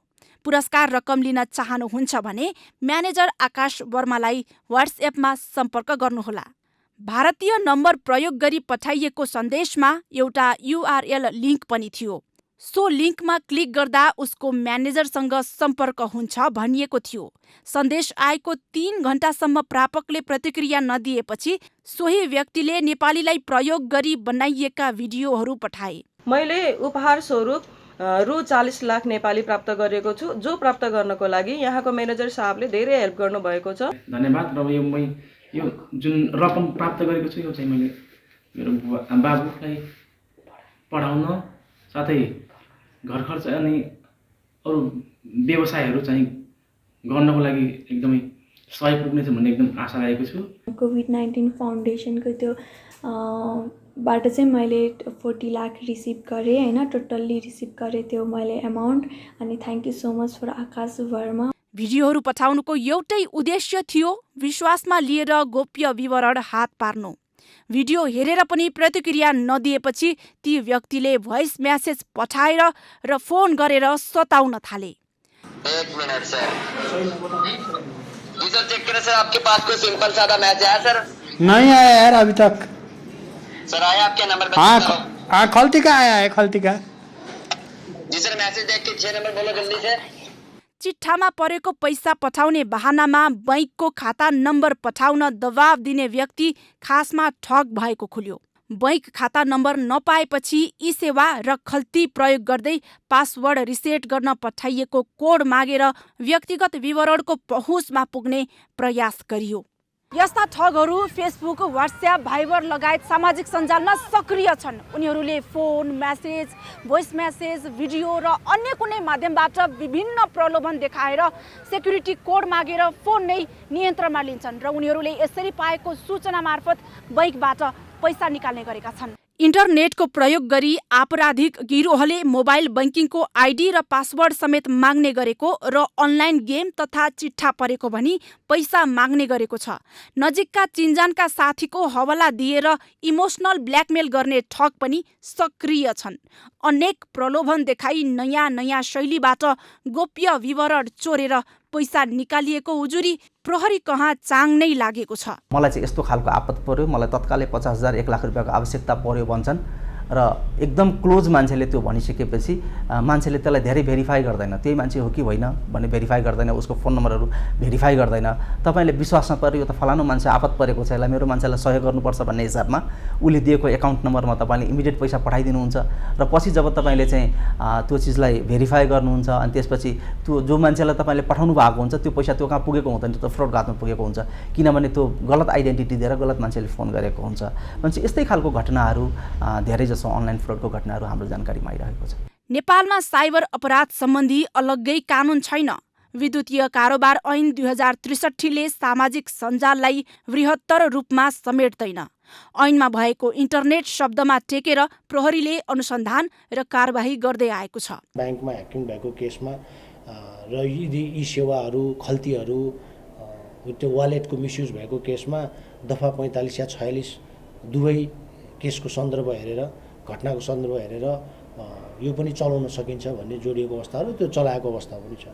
पुरस्कार रकम लिन चाहनुहुन्छ भने म्यानेजर आकाश वर्मालाई व्हाट्सएपमा सम्पर्क गर्नुहोला। भारतीय नम्बर प्रयोग गरी पठाइएको सन्देशमा एउटा युआरएल लिङ्क पनि थियो। सो लिङ्कमा क्लिक गर्दा उसको म्यानेजरसँग सम्पर्क हुन्छ भनिएको थियो। सन्देश आएको 3 घण्टासम्म प्रापकले प्रतिक्रिया नदिएपछि सोही व्यक्तिले नेपालीलाई प्रयोग गरी बनाइएका भिडियोहरू पठाए। मैले उपहार स्वरूप रु 40 लाख नेपाली प्राप्त गरेको छु, जो प्राप्त गर्नको लागि यहाँको म्यानेजर साहबले धेरै हेल्प गर्नुभएको छ। धन्यवाद। र यो जुन रकम प्राप्त गरेको छु यो चाहिँ मैले मेरो बाबुलाई पढाउन साथै घर खर्च अनि अरू व्यवसायहरू चाहिँ गर्नको लागि एकदमै सहयोग पुग्नेछ भन्ने एकदम आशा राखेको छु। कोभिड-19 फाउन्डेसनको त्यो बाट चाहिँ मैले 40 लाख रिसिभ गरेँ हैन, टोटल्ली रिसिभ गरेँ त्यो मैले अमाउन्ट। अनि thank you so much for Akash Verma. भिडियोहरू पठाउनुको एउटै उद्देश्य थियो विश्वासमा लिएर गोप्य विवरण हात पार्नु। भिडियो हेरेर पनि प्रतिक्रिया नदिएपछि ती व्यक्तिले भोइस मेसेज पठाएर र फोन गरेर सताउन थाले। 1 मिनट सर, जी सर चेक करें सर, आपके पास कोई सिंपल सादा मैसेज आया सर? नहीं आया यार अभी तक। सर आया आपके नंबर पे? हाँ खलती का आया है, खलती का। जी सर मैसेज देख के 6 नंबर बोलो जल्दी से। चिट्ठामा परेको पैसा पठाउने बहानामा बैंकको खाता नम्बर पठाउन दबाब दिने व्यक्ति खासमा ठग भएको खुल्यो। बैंक खाता नम्बर नपाएपछि ई सेवा र खल्ती प्रयोग गर्दै पासवर्ड रिसेट गर्न पठाइएको कोड मागेर व्यक्तिगत विवरणको पहुँचमा पुग्ने प्रयास गरियो। यस्ता ठगहरू फेसबुक, व्हाट्सएप, भाइबर लगायत सामाजिक सञ्जालमा सक्रिय छन्। उनीहरूले phone, message, voice message, video र अन्य कुनै माध्यमबाट विभिन्न प्रलोभन देखाएर सेक्युरिटी कोड मागेर फोन नै नियन्त्रणमा लिन्छन् र उनीहरूले यसरी पाएको सूचना मार्फत बैंकबाट पैसा निकाल्ने गरेका छन्। इन्टरनेटको प्रयोग गरी आपराधिक गिरोहले मोबाइल बैंकिङको आइडी र पासवर्ड समेत माग्ने गरेको र अनलाइन गेम तथा चिट्ठा परेको भनी पैसा माग्ने गरेको छ। नजिकका चिन्जानका साथीको हवाला दिएर इमोसनल ब्ल्याकमेल गर्ने ठग पनि सक्रिय छन्। अनेक प्रलोभन देखाई नयाँ नयाँ शैलीबाट गोप्य विवरण चोरेर पैसा निकालिएको उजुरी प्रहरी कहाँ चाङ नै लागेको छ। मलाई चाहिँ यस्तो खालको आपत पर्यो, मलाई तत्कालै 50,000 1 लाख रुपियाँको आवश्यकता पर्यो भन्छन् र एकदम क्लोज मान्छेले त्यो भनिसकेपछि मान्छेले त्यसलाई धेरै भेरिफाई गर्दैन, त्यही मान्छे हो कि होइन भन्ने भेरिफाई गर्दैन, उसको फोन नम्बरहरू भेरिफाई गर्दैन। तपाईँले विश्वासमा पर्यो, यो त फलानु मान्छे आपत परेको छ, यसलाई मेरो मान्छेलाई सहयोग गर्नुपर्छ भन्ने हिसाबमा उसले दिएको एकाउन्ट नम्बरमा तपाईँले इमिडिएट पैसा पठाइदिनुहुन्छ र पछि जब तपाईँले चाहिँ त्यो चिजलाई भेरिफाई गर्नुहुन्छ अनि त्यसपछि त्यो जो मान्छेलाई तपाईँले पठाउनु भएको हुन्छ त्यो पैसा त्यो कहाँ पुगेको हुँदैन, त्यो त फ्रडको हातमा पुगेको हुन्छ, किनभने त्यो गलत आइडेन्टिटी दिएर गलत मान्छेले फोन गरेको हुन्छ। भनेपछि यस्तै खालको घटनाहरू धेरै जसो अनलाइन फ्रडको घटनाहरू हाम्रो जानकारीमा आइरहेको छ। नेपालमा साइबर अपराध सम्बन्धी अलग्गै कानुन छैन। विद्युतीय कारोबार ऐन 2063ले सामाजिक सञ्जाललाई बृहत्तर रूपमा समेट्दैन। ऐनमा भएको इन्टरनेट शब्दमा टेकेर प्रहरीले अनुसन्धान र कारबाही गर्दै आएको छ। ब्याङ्कमा ह्याकिङ भएको केसमा र यी सेवाहरू खल्तीहरू त्यो वालेटको मिसयुज भएको केसमा दफा 45 या 46 दुवै केसको सन्दर्भ हेरेर घटनाको सन्दर्भ हेरेर यो पनि चलाउन सकिन्छ भन्ने जोडिएको अवस्थाहरू त्यो चलाएको अवस्था पनि छ।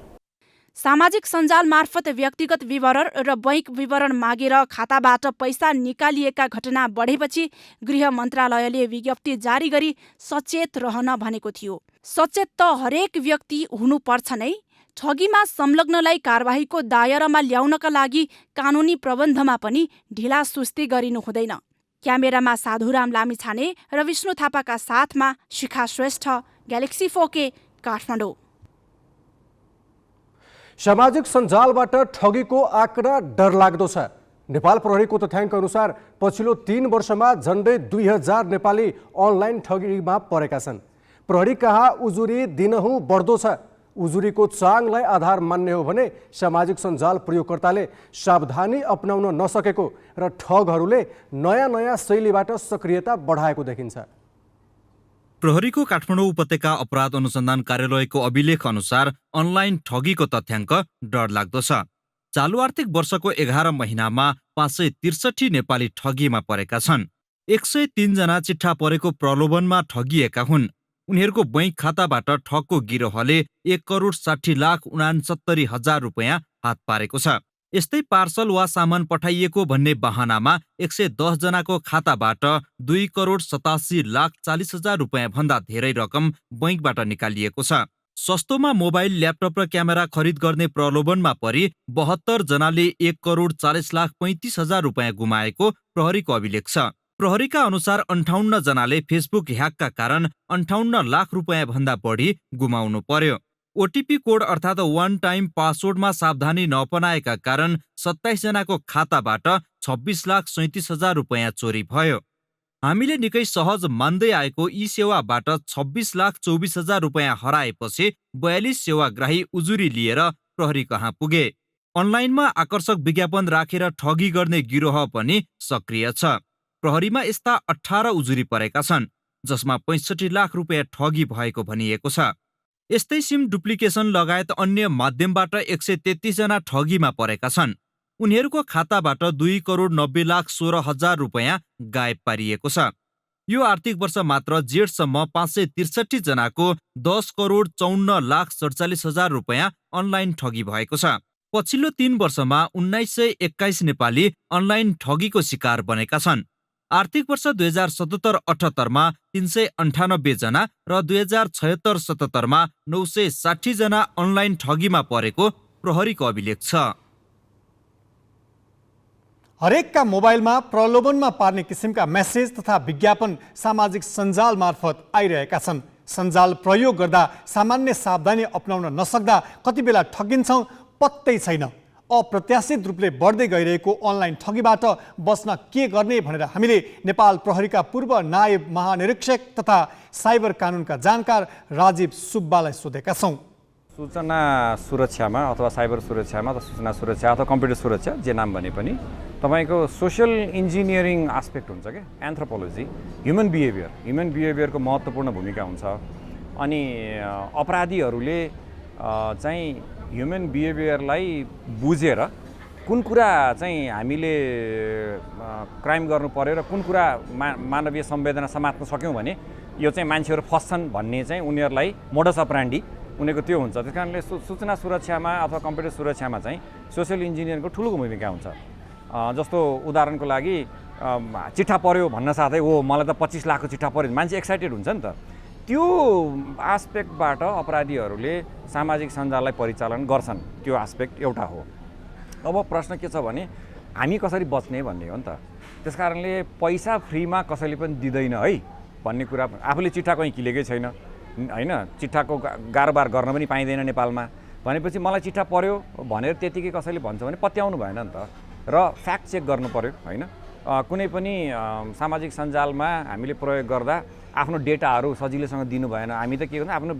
सामाजिक सञ्जाल मार्फत व्यक्तिगत विवरण र बैंक विवरण मागेर खाताबाट पैसा निकालिएका घटना बढेपछि गृह मन्त्रालयले विज्ञप्ति जारी गरी सचेत रहन भनेको थियो। सचेत त हरेक व्यक्ति हुनुपर्छ नै, ठगीमा संलग्नलाई कारबाहीको दायरामा ल्याउनका लागि कानुनी प्रबन्धमा पनि ढिलासुस्ती गरिनु हुँदैन। क्यामेरामा साधुराम लामिछाने र विष्णु थापाका साथमा शिखा श्रेष्ठ, ग्यालेक्सी 4K, काठमाडौँ। सामाजिक सञ्जालबाट ठगीको आँकडा डरलाग्दो छ। नेपाल प्रहरीको तथ्याङ्क अनुसार पछिल्लो 3 वर्षमा झन्डै 2000 नेपाली अनलाइन ठगीमा परेका छन्। प्रहरी कहाँ उजुरी दिनहुँ बढ्दो छ। उजुरीको चाङलाई आधार मान्ने हो भने सामाजिक सञ्जाल प्रयोगकर्ताले सावधानी अपनाउन नसकेको र ठगहरूले नयाँ नयाँ शैलीबाट सक्रियता बढाएको देखिन्छ। प्रहरीको काठमाडौँ उपत्यका अपराध अनुसन्धान कार्यालयको अभिलेख अनुसार अनलाइन ठगीको तथ्याङ्क डरलाग्दो छ। चालु आर्थिक वर्षको 11 महिनामा 563 नेपाली ठगीमा परेका छन्। 103 जना चिट्ठा परेको प्रलोभनमा ठगिएका हुन्। उनीहरूको बैंक खाताबाट ठगको गिरोहले 1,60,69,70,000 रुपियाँ हात पारेको छ। यस्तै पार्सल वा सामान पठाइएको भन्ने बहानामा 110 जनाको खाताबाट 2,87,40,000 रुपियाँ भन्दा धेरै रकम बैंकबाट निकालिएको छ। सस्तोमा मोबाइल, ल्यापटप र क्यामेरा खरिद गर्ने प्रलोभनमा परि 72 जनाले 1,40,35,000 रुपियाँ गुमाएको प्रहरीको अभिलेख छ। प्रहरीका अनुसार 58 जनाले फेसबुक ह्याकका कारण 58 लाख रुपियाँ भन्दा बढी गुमाउनु पर्यो। ओटिपी कोड अर्थात् वान टाइम पासवर्डमा सावधानी नअपनाएका कारण 27 जनाको खाताबाट 26,37,000 रुपियाँ चोरी भयो। हामीले निकै सहज मान्दै आएको यी सेवाबाट 26,24,000 रुपियाँ हराएपछि 42 सेवाग्राही उजुरी लिएर प्रहरी कहाँ पुगे। अनलाइनमा आकर्षक विज्ञापन राखेर ठगी गर्ने गिरोह पनि सक्रिय छ। प्रहरीमा यस्ता 18 उजुरी परेका छन्, जसमा 65 लाख रुपियाँ ठगी भएको भनिएको छ। यस्तै सिम डुप्लिकेसन लगायत अन्य माध्यमबाट 133 जना ठगीमा परेका छन्। उनीहरूको खाताबाट 2,90,16,000 रुपियाँ गायब पारिएको छ। यो आर्थिक वर्ष मात्र जेठसम्म 563 जनाको 10,54,47,000 रुपियाँ अनलाइन ठगी भएको छ। पछिल्लो 3 वर्षमा 1921 नेपाली अनलाइन ठगीको शिकार बनेका छन्। आर्थिक वर्ष 2077-78 मा 398 जना र 2076-77 मा 960 जना अनलाइन ठगीमा परेको प्रहरीको अभिलेख छ। हरेकका मोबाइलमा प्रलोभनमा पार्ने किसिमका मेसेज तथा विज्ञापन सामाजिक सञ्जाल मार्फत आइरहेका छन्। सञ्जाल प्रयोग गर्दा सामान्य सावधानी अपनाउन नसक्दा कति बेला ठगिन्छौँ पत्तै छैन। अप्रत्याशित रूपले बढ्दै गइरहेको अनलाइन ठगीबाट बच्न के गर्ने भनेर हामीले नेपाल प्रहरीका पूर्व नायब महानिरीक्षक तथा साइबर कानुनका जानकार राजीव सुब्बालाई सोधेका छौँ। सूचना सुरक्षामा अथवा साइबर सुरक्षामा अथवा सूचना सुरक्षा अथवा कम्प्युटर सुरक्षा जे नाम भने पनि तपाईँको सोसियल इन्जिनियरिङ आस्पेक्ट हुन्छ क्या, एन्थ्रोपोलोजी, ह्युमन बिहेभियरको महत्त्वपूर्ण भूमिका हुन्छ। अनि अपराधीहरूले चाहिँ ह्युमन बिहेभियरलाई बुझेर कुन कुरा चाहिँ हामीले क्राइम गर्नु पर्यो र कुन कुरा मानवीय संवेदना समात्न सक्यौँ भने यो चाहिँ मान्छेहरू फस्छन् भन्ने चाहिँ उनीहरूलाई मोडस अपरान्डी उनीहरूको त्यो हुन्छ। त्यस कारणले सूचना सुरक्षामा अथवा कम्प्युटर सुरक्षामा चाहिँ सोसियल इन्जिनियरिङको ठुलो भूमिका हुन्छ। जस्तो उदाहरणको लागि चिट्ठा पर्यो भन्न साथै मलाई त 25 लाखको चिट्ठा पर्यो, मान्छे एक्साइटेड हुन्छ नि त। त्यो आस्पेक्टबाट अपराधीहरूले सामाजिक सञ्जाललाई परिचालन गर्छन्, त्यो आस्पेक्ट एउटा हो। अब प्रश्न के छ भने हामी कसरी बच्ने भन्ने हो नि त। त्यस कारणले पैसा फ्रीमा कसैले पनि दिँदैन है भन्ने कुरा, आफूले चिट्ठा कहीँ किलेकै छैन होइन, चिट्ठाको कारोबार गर्न पनि पाइँदैन नेपालमा भनेपछि मलाई चिट्ठा पर्यो भनेर त्यतिकै कसैले भन्छ भने पत्याउनु भएन नि त, र फ्याक्ट चेक गर्नु पर्यो होइन। कुनै पनि सामाजिक सञ्जालमा हामीले प्रयोग गर्दा आफ्नो डेटाहरू सजिलैसँग दिनु भएन। हामी त के गर्छौँ, आफ्नो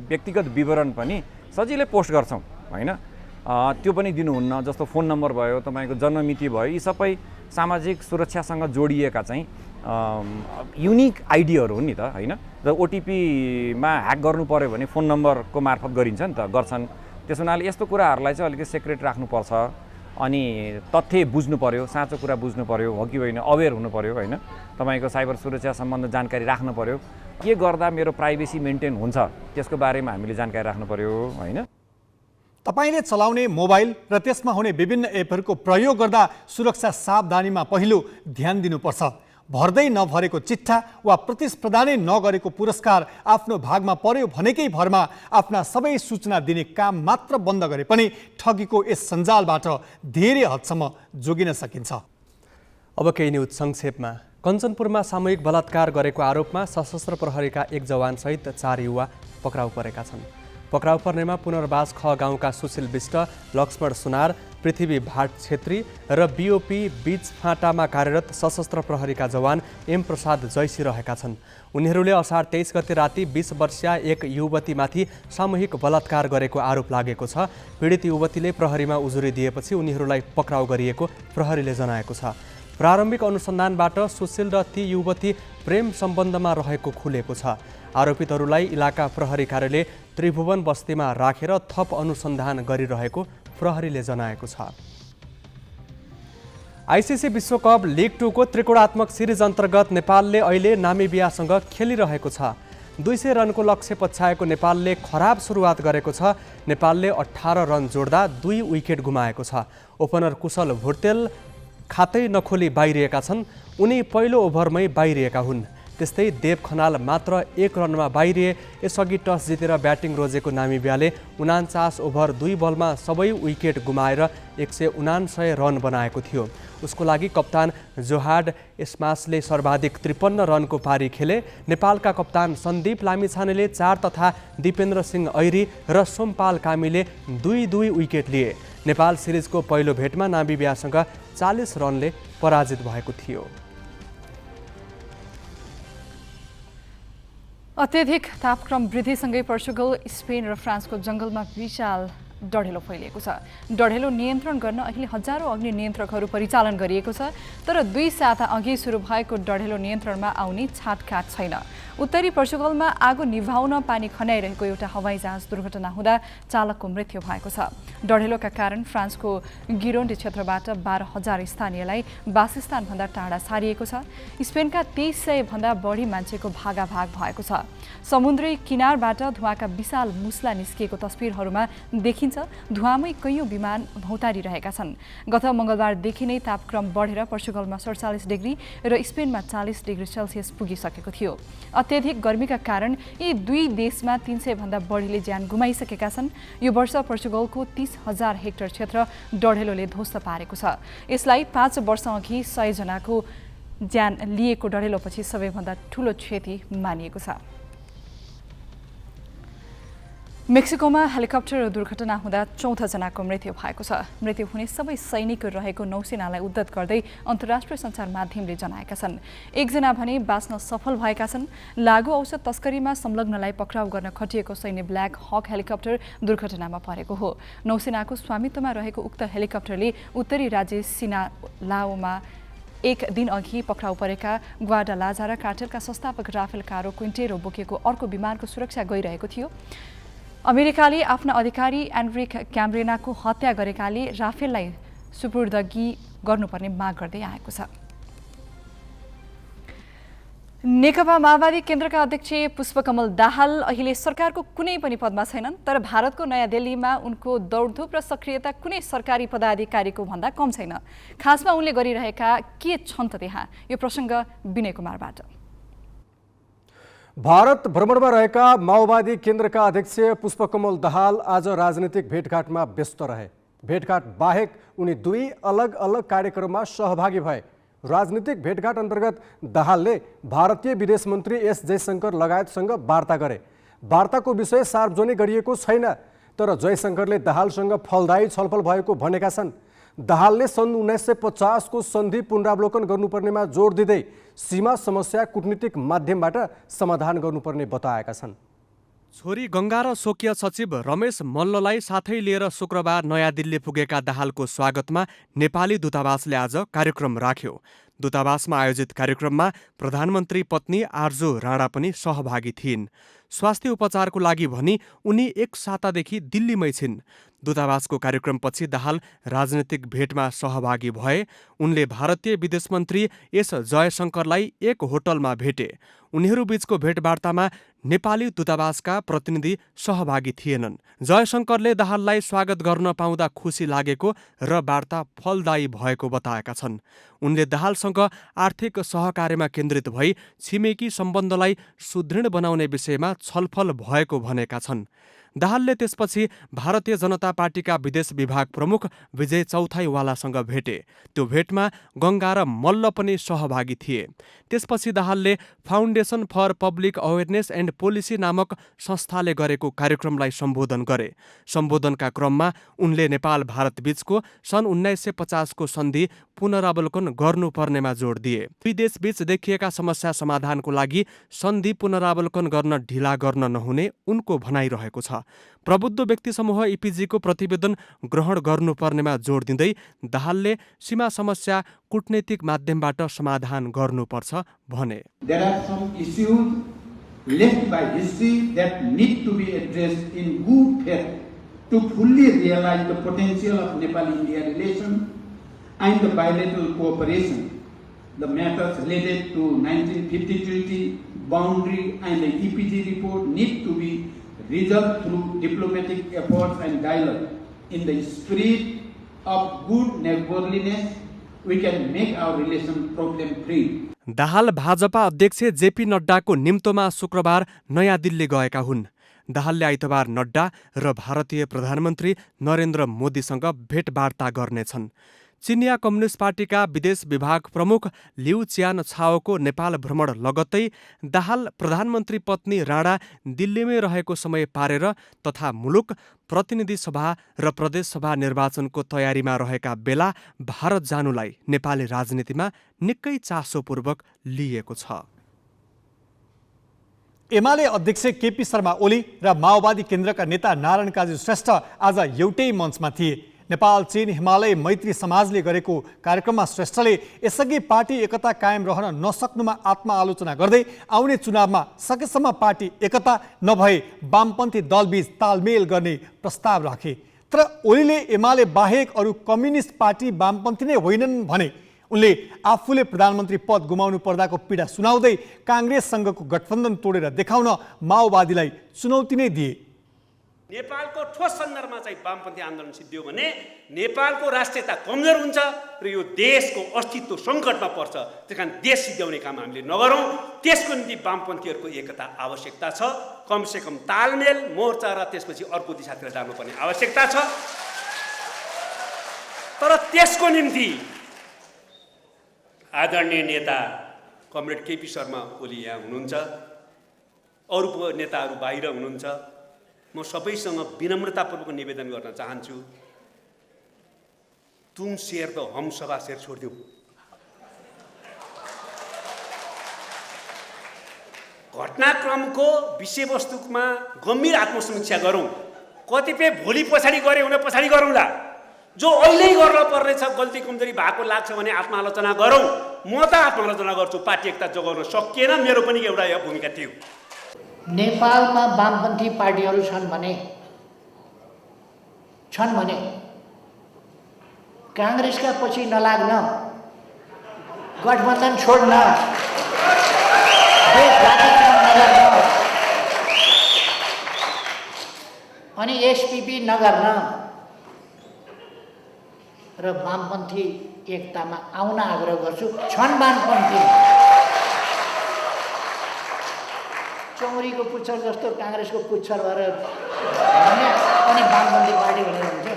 व्यक्तिगत विवरण पनि सजिलै पोस्ट गर्छौँ होइन, त्यो पनि दिनुहुन्न। जस्तो फोन नम्बर भयो, तपाईँको जन्ममिति भयो, यी सबै सामाजिक सुरक्षासँग जोडिएका चाहिँ युनिक आइडीहरू हुन् नि त होइन। र ओटिपीमा ह्याक गर्नु पर्यो भने फोन नम्बरको मार्फत गरिन्छ नि त, गर्छन्। त्यस हुनाले यस्तो कुराहरूलाई चाहिँ अलिकति सेक्रेट राख्नुपर्छ। अनि तथ्य बुझ्नु पर्यो, साँचो कुरा बुझ्नु पर्यो हो कि होइन, अवेर हुनु पर्यो होइन। तपाईँको साइबर सुरक्षा सम्बन्धी जानकारी राख्नु पर्यो, के गर्दा मेरो प्राइभेसी मेन्टेन हुन्छ त्यसको बारेमा हामीले जानकारी राख्नु पर्यो होइन। तपाईले चलाउने मोबाइल र त्यसमा हुने विभिन्न एपहरूको प्रयोग गर्दा सुरक्षा सावधानीमा पहिलो ध्यान दिनुपर्छ। भर्दै नभरेको चिट्ठा वा प्रतिस्पर्धा नै नगरेको पुरस्कार आफ्नो भागमा पर्यो भनेकै भरमा आफ्ना सबै सूचना दिने काम मात्र बन्द गरे पनि ठगीको यस सञ्जालबाट धेरै हदसम्म जोगिन सकिन्छ। अब केही न्युज संक्षेपमा। कञ्चनपुरमा सामूहिक बलात्कार गरेको आरोपमा सशस्त्र प्रहरीका 1 जवानसहित 4 युवा पक्राउ परेका छन्। पक्राउ पर्नेमा पुनर्वास ख गाउँका सुशील विष्ट, लक्ष्मण सुनार, पृथ्वी भाट छेत्री र बिओपी बीच फाँटामा कार्यरत सशस्त्र प्रहरीका जवान एम प्रसाद जैसी रहेका छन्। उनीहरूले असार 23 गते राति 20 वर्षीय एक युवतीमाथि सामूहिक बलात्कार गरेको आरोप लागेको छ। पीडित युवतीले प्रहरीमा उजुरी दिएपछि उनीहरूलाई पक्राउ गरिएको प्रहरीले जनाएको छ। प्रारम्भिक अनुसन्धानबाट सुशील र ती युवती प्रेम सम्बन्धमा रहेको खुलेको छ। आरोपितहरूलाई इलाका प्रहरी कार्यालय त्रिभुवन बस्तीमा राखेर थप अनुसन्धान गरिरहेको प्रहरीले जनाएको छ। आइसिसी विश्वकप लिग 2 को त्रिकोणात्मक सिरिज अन्तर्गत नेपालले अहिले नामिबियासँग खेलिरहेको छ। 200 रनको लक्ष्य पछ्याएको नेपालले खराब सुरुवात गरेको छ। नेपालले 18 रन जोड्दा 2 विकेट गुमाएको छ। ओपनर कुशल भुर्तेल खातै नखोली बाहिरिएका छन्। उनी पहिलो ओभरमै बाहिरिएका हुन्। त्यस्तै देव खनाल मात्र 1 रनमा बाहिरिए। यसअघि टस जितेर ब्याटिङ रोजेको नामिबियाले 49 ओभर 2 बलमा सबै विकेट गुमाएर 179 रन बनाएको थियो। उसको लागि कप्तान जोहाड एस्मासले सर्वाधिक 53 रनको पारी खेले। नेपालका कप्तान सन्दीप लामिछानेले 4 तथा दिपेन्द्र सिंह ऐरी र सोमपाल कामीले 2-2 विकेट लिए। नेपाल सिरिजको पहिलो भेटमा नामिबियासँग 40 रनले पराजित भएको थियो। अत्यधिक तापक्रम वृद्धिसँगै पोर्चुगल, स्पेन र फ्रान्सको जङ्गलमा विशाल डढेलो फैलिएको छ। डढेलो नियन्त्रण गर्न अहिले हजारौं अग्नि नियन्त्रकहरू परिचालन गरिएको छ, तर 2 साता अघि सुरु भएको डढेलो नियन्त्रणमा आउने छाटकाट छैन। उत्तरी पोर्चुगलमा आगो निभाउन पानी खन्याइरहेको एउटा हवाईजहाज दुर्घटना हुँदा चालकको मृत्यु भएको छ। डढेलोका कारण फ्रान्सको गिरोन्डी क्षेत्रबाट 12,000 स्थानीयलाई वासस्थानभन्दा टाढा सारिएको छ। स्पेनका 2300 भन्दा बढी मान्छेको भागाभाग भएको छ। समुद्री किनारबाट धुवाका विशाल मुस्ला निस्किएको तस्बिरहरूमा देखिन्छ। धुवामै कैयौं विमान भौतारिरहेका छन्। गत मंगलबारदेखि नै तापक्रम बढेर पोर्चुगलमा 47 डिग्री र स्पेनमा 40 डिग्री सेल्सियस पुगिसकेको थियो। अत्यधिक गर्मीका कारण यी दुई देशमा 300 भन्दा बढीले ज्यान गुमाइसकेका छन्। यो वर्ष पोर्चुगलको 30,000 हेक्टर क्षेत्र डढेलोले ध्वस्त पारेको छ। यसलाई 5 वर्ष अघि 100 जनाको ज्यान लिएको डढेलोपछि सबैभन्दा ठूलो क्षति मानिएको छ। मेक्सिकोमा हेलिकप्टर दुर्घटना हुँदा 14 जनाको मृत्यु भएको छ। मृत्यु हुने सबै सैनिक रहेको नौसेनालाई उद्धत गर्दै अन्तर्राष्ट्रिय सञ्चार माध्यमले जनाएका छन्। एकजना भने बाँच्न सफल भएका छन्। लागु औषध तस्करीमा संलग्नलाई पक्राउ गर्न खटिएको सैन्य ब्ल्याक हक हेलिकप्टर दुर्घटनामा परेको हो। नौसेनाको स्वामित्वमा रहेको उक्त हेलिकप्टरले उत्तरी राज्य सिनालाओमा एक दिन अघि पक्राउ परेका ग्वाडालाजारा कार्टेलका संस्थापक राफेल कारो क्विन्टेरो बोकेको अर्को विमानको सुरक्षा गइरहेको थियो। अमेरिकाले आफ्ना अधिकारी एन्ड्रिक क्याम्ब्रेनाको हत्या गरेकाले राफेललाई सुपुर्दगी गर्नुपर्ने माग गर्दै आएको छ। नेकपा माओवादी केन्द्रका अध्यक्ष पुष्पकमल दाहाल अहिले सरकारको कुनै पनि पदमा छैनन्, तर भारतको नयाँ दिल्लीमा उनको दौडधुप र सक्रियता कुनै सरकारी पदाधिकारीको भन्दा कम छैन। खासमा उनले गरिरहेका के छन् त त्यहाँ? यो प्रसङ्ग विनय कुमारबाट। भारत भ्रमणमा रहेका माओवादी केन्द्रका अध्यक्ष पुष्पकमल दाहाल आज राजनीतिक भेटघाटमा व्यस्त रहे। भेटघाट बाहेक उनी दुई अलग अलग कार्यक्रममा सहभागी भए। राजनीतिक भेटघाट अन्तर्गत दाहालले भारतीय विदेश मन्त्री एस जयशंकर लगायतसँग वार्ता गरे। वार्ताको विषय सार्वजनिक गरिएको छैन, तर जयशंकरले दाहालसँग फलदायी छलफल भएको भनेका छन्। दाहालले सन् 1950 को सन्धि पुनरावलोकन गर्नुपर्नेमा जोड दिँदै सीमा समस्या कूटनीतिक माध्यमबाट समाधान गर्नुपर्ने बताएका छन्। छोरी गङ्गा र स्वकीय सचिव रमेश मल्ललाई साथै लिएर शुक्रबार नयाँ दिल्ली पुगेका दाहालको स्वागतमा नेपाली दूतावासले आज कार्यक्रम राख्यो। दूतावासमा आयोजित कार्यक्रममा प्रधानमन्त्री पत्नी आर्जु राणा पनि सहभागी थिइन्। स्वास्थ्य उपचारको लागि भनी उनी एक सातादेखि दिल्लीमै छिन्। दूतावासको कार्यक्रमपछि दाहाल राजनीतिक भेटमा सहभागी भए। उनले भारतीय विदेश मन्त्री एस जयशंकरलाई एक होटलमा भेटे। उनीहरूबीचको भेटवार्तामा नेपाली दूतावासका प्रतिनिधि सहभागी थिएनन्। जयशंकरले दाहाललाई स्वागत गर्न पाउँदा खुसी लागेको र वार्ता फलदायी भएको बताएका छन्। उनले दाहालसँग आर्थिक सहकार्यमा केन्द्रित भई छिमेकी सम्बन्धलाई सुदृढ बनाउने विषयमा छलफल भएको भनेका छन्। दाहालले त्यसपछि भारतीय जनता पार्टीका विदेश विभाग प्रमुख विजय चौथाईवालासँग भेटे। त्यो भेटमा गङ्गा र मल्ल पनि सहभागी थिए। त्यसपछि दाहालले foundation for public awareness and policy नामक संस्थाले गरेको कार्यक्रमलाई सम्बोधन गरे। सम्बोधनका क्रममा उनले नेपाल भारत बीचको सन् 1950 को सन्धि पुनरावलोकन गर्नुपर्नेमा जोड दिए। दुई देशबीच देखिएका समस्या समाधानको लागि सन्धि पुनरावलोकन गर्न ढिला गर्न नहुने उनको भनाइरहेको छ। प्रबुद्ध व्यक्ति समूह इपिजीको प्रतिवेदन ग्रहण गर्नुपर्नेमा जोड दिँदै दाहालले सीमा समस्या कूटनैतिक माध्यमबाट समाधान गर्नुपर्छ भने। There are some issues left by history that need to be addressed in good faith to fully realize the potential of Nepal-India relations and the bilateral cooperation. The matters related to 1950 treaty, boundary and the EPG report need to be resolved through diplomatic efforts and dialogue. In the spirit of good neighborliness, we can make our relation problem-free. Dahal Bhajpa अध्यक्ष JP नड्डाको निम्तोमा शुक्रबार नयाँ दिल्ली गएका हुन्। दाहालले आइतबार नड्डा र भारतीय प्रधानमन्त्री नरेन्द्र मोदीसँग भेटवार्ता गर्नेछन्। चिनिया कम्युनिस्ट पार्टीका विदेश विभाग प्रमुख लिउ चियान छाओको नेपाल भ्रमण लगत्तै दाहाल प्रधानमन्त्री पत्नी राणा दिल्लीमै रहेको समय पारेर तथा मुलुक प्रतिनिधि सभा र प्रदेश सभा निर्वाचनको तयारीमा रहेका बेला भारत जानुलाई नेपाली राजनीतिमा निकै चासोपूर्वक लिएको छ। एमाले अध्यक्ष केपी शर्मा ओली र माओवादी केन्द्रका नेता नारायण काजी श्रेष्ठ आज एउटै मञ्चमा थिए। नेपाल चीन हिमालय मैत्री समाजले गरेको कार्यक्रममा श्रेष्ठले यसअघि पार्टी एकता कायम रहन नसक्नुमा आत्मआलोचना गर्दै आउने चुनावमा सकेसम्म पार्टी एकता नभए वामपन्थी दलबीच तालमेल गर्ने प्रस्ताव राखे। तर ओलीले एमाले बाहेक अरू कम्युनिस्ट पार्टी वामपन्थी नै होइनन् भने। उनले आफूले प्रधानमन्त्री पद गुमाउनु पर्दाको पीडा सुनाउँदै काङ्ग्रेससँगको गठबन्धन तोडेर देखाउन माओवादीलाई चुनौती नै दिए। नेपालको ठोस सन्दर्भमा चाहिँ वामपन्थी आन्दोलन सिद्धियो भने नेपालको राष्ट्रियता कमजोर हुन्छ र यो देशको अस्तित्व सङ्कटमा पर्छ। त्यस कारण देश सिद्ध्याउने काम हामीले नगरौँ। त्यसको निम्ति वामपन्थीहरूको एकता आवश्यकता छ। कमसेकम तालमेल मोर्चा र त्यसपछि अर्को दिशातिर जानुपर्ने आवश्यकता छ। तर त्यसको निम्ति आदरणीय नेता कमरेड केपी शर्मा ओली यहाँ हुनुहुन्छ, अरू नेताहरू बाहिर हुनुहुन्छ। म सबैसँग विनम्रतापूर्वक निवेदन गर्न चाहन्छु, तुम शेर तो हम सभा शेर छोडिदिउँ। घटनाक्रमको विषयवस्तुमा गम्भीर आत्मसमीक्षा गरौँ। कतिपय भोलि पछाडि गरे हुन पछाडि गरौँला। जो अहिले गर्न पर्ने छ, गल्ती कमजोरी भएको लाग्छ भने आत्मालोचना गरौँ। म त आत्मालोचना गर्छु, पार्टी एकता जोगाउन सकिएन, मेरो पनि एउटा यो भूमिका थियो। नेपालमा वामपन्थी पार्टीहरू छन् भने काङ्ग्रेसका पछि नलाग्न, गठबन्धन छोड्न, देश जाति काम नगर्न अनि एसपिपी नगर्न र वामपन्थी एकतामा आउन आग्रह गर्छु। छन् वामपन्थी, चौरीको पुच्छर जस्तो काङ्ग्रेसको पुच्छर भएर भने अनि वामपन्थी पार्टी भनेर हुन्छ।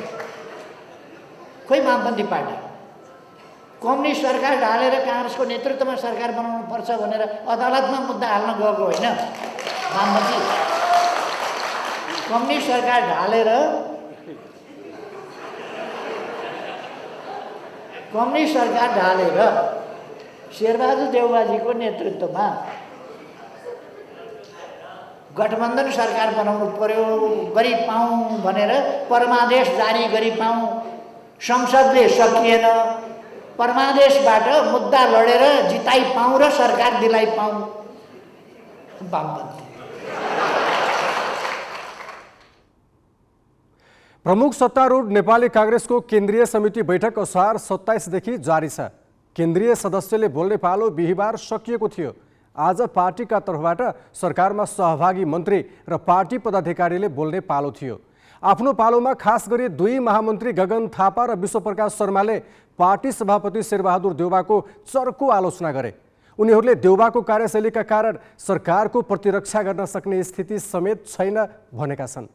खोइ वामपन्थी पार्टी कम्युनिस्ट सरकार ढालेर काङ्ग्रेसको नेतृत्वमा सरकार बनाउनु पर्छ भनेर अदालतमा मुद्दा हाल्न गएको होइन। वामपन्थी कम्युनिस्ट सरकार ढालेर शेरबहादुर देउवाजीको नेतृत्वमा गठबन्धन सरकार बनाउनु पर्यो, गरी पाऊँ भनेर परमादेश जारी गरी पाऊँ, संसदले सकिएन, परमादेशबाट मुद्दा लडेर जिताइ पाऊँ र सरकार दिलाइ पाऊँ। वामपन्थी प्रमुख सत्तारूढ नेपाली कांग्रेसको केन्द्रीय समिति बैठक असार 27 देखि जारी छ। केन्द्रीय सदस्यले बोल्ने पालो बिहीबार सकिएको थियो। आज पार्टीका तर्फबाट सरकारमा सहभागी मन्त्री र पार्टी पदाधिकारीले बोल्ने पालो थियो। आफ्नो पालोमा खास गरी दुई महामन्त्री गगन थापा र विश्वप्रकाश शर्माले पार्टी सभापति शेरबहादुर देउवाको चर्को आलोचना गरे। उनीहरूले देउवाको कार्यशैलीका कारण सरकारको प्रतिरक्षा गर्न सक्ने स्थिति समेत छैन भनेका छन्।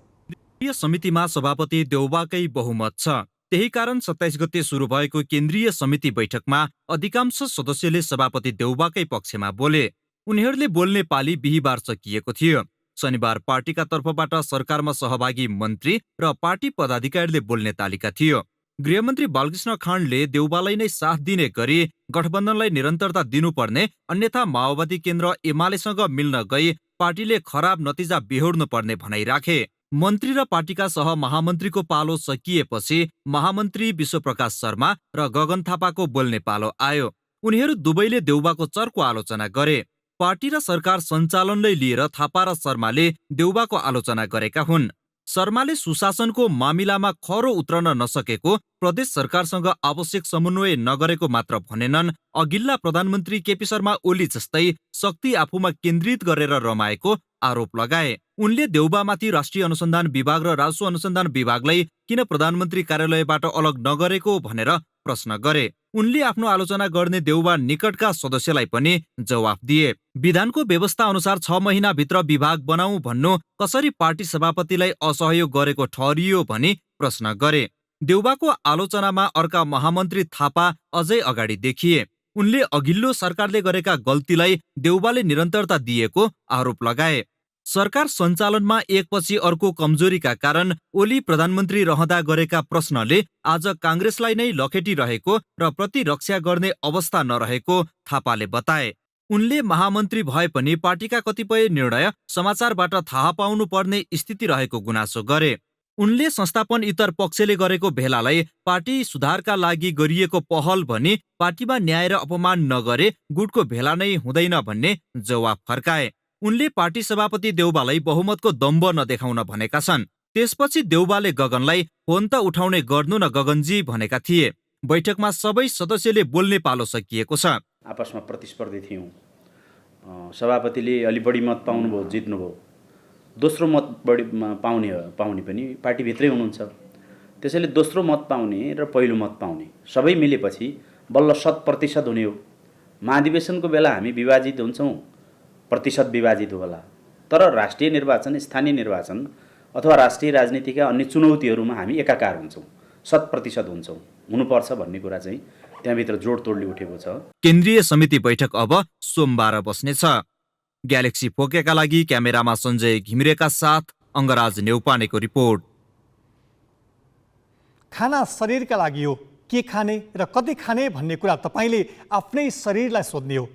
केन्द्रीय समितिमा सभापति देउवाकै बहुमत छ। त्यही कारण 27 गते सुरु भएको केन्द्रीय समिति बैठकमा अधिकांश सदस्यले सभापति देउवाकै पक्षमा बोले। उनीहरूले बोल्ने पाली बिहीबार सकिएको थियो। शनिबार पार्टीका तर्फबाट सरकारमा सहभागी मन्त्री र पार्टी पदाधिकारीले बोल्ने तालिका थियो। गृहमन्त्री बालकृष्ण खाँडले देउवालाई नै साथ दिने गरी गठबन्धनलाई निरन्तरता दिनुपर्ने, अन्यथा माओवादी केन्द्र एमालेसँग मिल्न गई पार्टीले खराब नतिजा बेहोर्नु पर्ने भनाइ राखे। मन्त्री र पार्टीका सह महामन्त्रीको पालो सकिएपछि महामन्त्री विश्वप्रकाश शर्मा र गगन थापाको बोल्ने पालो आयो। उनीहरू दुवैले देउवाको चर्को आलोचना गरे। पार्टी र सरकार सञ्चालनलाई लिएर थापा र शर्माले देउवाको आलोचना गरेका हुन्। शर्माले सुशासनको मामिलामा खरो उत्रन नसकेको, प्रदेश सरकारसँग आवश्यक समन्वय नगरेको मात्र भनेनन्, अघिल्ला प्रधानमन्त्री केपी शर्मा ओली जस्तै शक्ति आफूमा केन्द्रित गरेर रमाएको आरोप लगाए। उनले देउवामाथि राष्ट्रिय अनुसन्धान विभाग र राजस्व अनुसन्धान विभागलाई किन प्रधानमन्त्री कार्यालयबाट अलग नगरेको भनेर प्रश्न गरे। उनले आफ्नो आलोचना गर्ने देउवा निकटका सदस्यलाई पनि जवाफ दिए। विधानको व्यवस्था अनुसार 6 महिनाभित्र विभाग बनाऊ भन्नु कसरी पार्टी सभापतिलाई असहयोग गरेको ठहरियो भनी प्रश्न गरे। देउवाको आलोचनामा अर्का महामन्त्री थापा अझै अगाडि देखिए। उनले अघिल्लो सरकारले गरेका गल्तीलाई देउवाले निरन्तरता दिएको आरोप लगाए। सरकार सञ्चालनमा एकपछि अर्को कमजोरीका कारण ओली प्रधानमन्त्री रहँदा गरेका प्रश्नले आज काङ्ग्रेसलाई नै लखेटिरहेको र प्रतिरक्षा गर्ने अवस्था नरहेको थापाले बताए। उनले महामन्त्री भए पनि पार्टीका कतिपय निर्णय समाचारबाट थाहा पाउनु पर्ने स्थिति रहेको गुनासो गरे। उनले संस्थापन इतर पक्षले गरेको भेलालाई पार्टी सुधारका लागि गरिएको पहल भनी पार्टीमा न्याय र अपमान नगरे गुटको भेला नै हुँदैन भन्ने जवाफ फर्काए। उनले पार्टी सभापति देउवालाई बहुमतको दम्ब नदेखाउन भनेका छन्। त्यसपछि देउवाले गगनलाई फोन त उठाउने गर्नु न गगनजी भनेका थिए। बैठकमा सबै सदस्यले बोल्ने पालो सकिएको छ। आपसमा प्रतिस्पर्धी थियौँ। सभापतिले अलि बढी मत पाउनुभयो, जित्नुभयो। दोस्रो मत बढी पाउने पनि पार्टीभित्रै हुनुहुन्छ। त्यसैले दोस्रो मत पाउने र पहिलो मत पाउने सबै मिलेपछि बल्ल 100% हुने हो। महाधिवेशनको बेला हामी विभाजित हुन्छौँ, प्रतिशत विभाजित होला। तर राष्ट्रिय निर्वाचन, स्थानीय निर्वाचन अथवा राष्ट्रिय राजनीतिका अन्य चुनौतीहरूमा हामी एकाकार हुन्छौँ, 100% हुन्छौँ, हुनुपर्छ भन्ने कुरा चाहिँ त्यहाँभित्र जोडतोडले उठेको छ। केन्द्रीय समिति बैठक अब सोमबार बस्नेछ। ग्यालेक्सी फोकेका लागि क्यामेरामा सञ्जय घिमिरेका साथ अङ्गराज नेउपानेको रिपोर्ट। खाना शरीरका लागि हो, के खाने र कति खाने भन्ने कुरा तपाईँले आफ्नै शरीरलाई सोध्ने हो।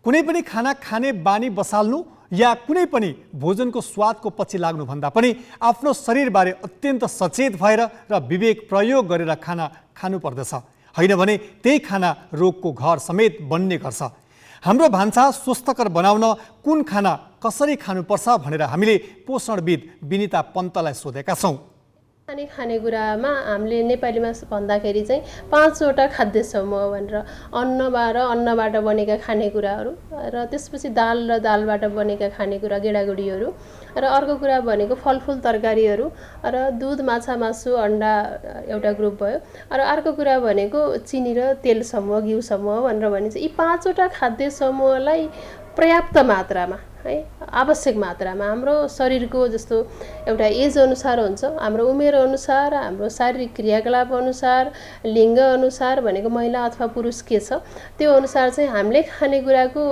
कुनै पनि खाना खाने बानी बसाल्नु या कुनै पनि भोजनको स्वादको पछि लाग्नुभन्दा पनि आफ्नो शरीरबारे अत्यन्त सचेत भएर र विवेक प्रयोग गरेर खाना खानुपर्दछ। होइन भने त्यही खाना रोगको घर समेत बन्ने गर्छ। हाम्रो भान्सा स्वस्थकर बनाउन कुन खाना कसरी खानुपर्छ भनेर हामीले पोषणविद विनिता पन्तलाई सोधेका छौँ। खानेकुरामा हामीले नेपालीमा भन्दाखेरि चाहिँ 5वटा खाद्य समूह भनेर अन्नबाट बनेका खानेकुराहरू र त्यसपछि दाल र दालबाट बनेका खानेकुरा गेडागुडीहरू र अर्को कुरा भनेको फलफुल तरकारीहरू र दुध माछा मासु अन्डा एउटा ग्रुप भयो र अर्को कुरा भनेको चिनी र तेल समूह घिउ समूह भनेर भनिन्छ। यी 5वटा खाद्य समूहलाई पर्याप्त मात्रामा है आवश्यक मात्रामा हाम्रो शरीरको जस्तो एउटा एज अनुसार हुन्छ, हाम्रो उमेर अनुसार, हाम्रो शारीरिक क्रियाकलाप अनुसार, लिङ्ग अनुसार भनेको महिला अथवा पुरुष के छ त्यो अनुसार चाहिँ हामीले खानेकुराको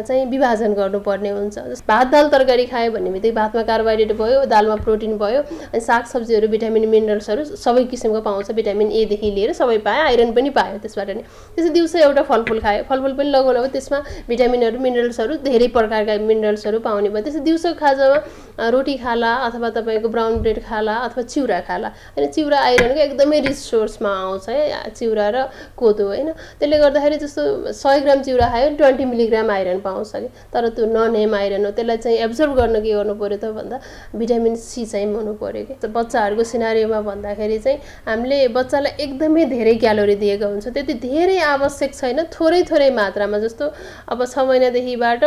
चाहिँ विभाजन गर्नुपर्ने हुन्छ। भात दाल तरकारी खायो भने बित्तिकै भातमा कार्बोहाइड्रेट भयो, दालमा प्रोटिन भयो, अनि सागसब्जीहरू भिटामिन मिनरल्सहरू सबै किसिमको पाउँछ, भिटामिन ए देखि लिएर सबै पायो, आइरन पनि पायो त्यसबाट नि। त्यसै दिउँसो एउटा फलफुल खायो, फलफुल पनि लगाउनु भयो, त्यसमा भिटामिनहरू मिनरल्सहरू धेरै प्रकारका मिनरल्सहरू पाउने भयो। त्यसै दिउँसो खाजामा रोटी खाला अथवा तपाईँको ब्राउन ब्रेड खाला अथवा चिउरा खाला होइन। चिउरा आइरनको एकदमै रिच सोर्समा आउँछ है, चिउरा र कोदो होइन। त्यसले गर्दाखेरि जस्तो 100 ग्राम चिउरा खायो 20 मिलिग्राम आइरन पाउँछ कि, तर त्यो नन हेम आइरन हो। त्यसलाई चाहिँ एब्जर्ब गर्न के गर्नु पऱ्यो त भन्दा भिटामिन सी चाहिँ हुनु पऱ्यो कि। बच्चाहरूको सिनारीमा भन्दाखेरि चाहिँ हामीले बच्चालाई एकदमै धेरै क्यालोरी दिएको हुन्छ, त्यति धेरै आवश्यक छैन, थोरै थोरै मात्रामा। जस्तो अब 6 महिनादेखिबाट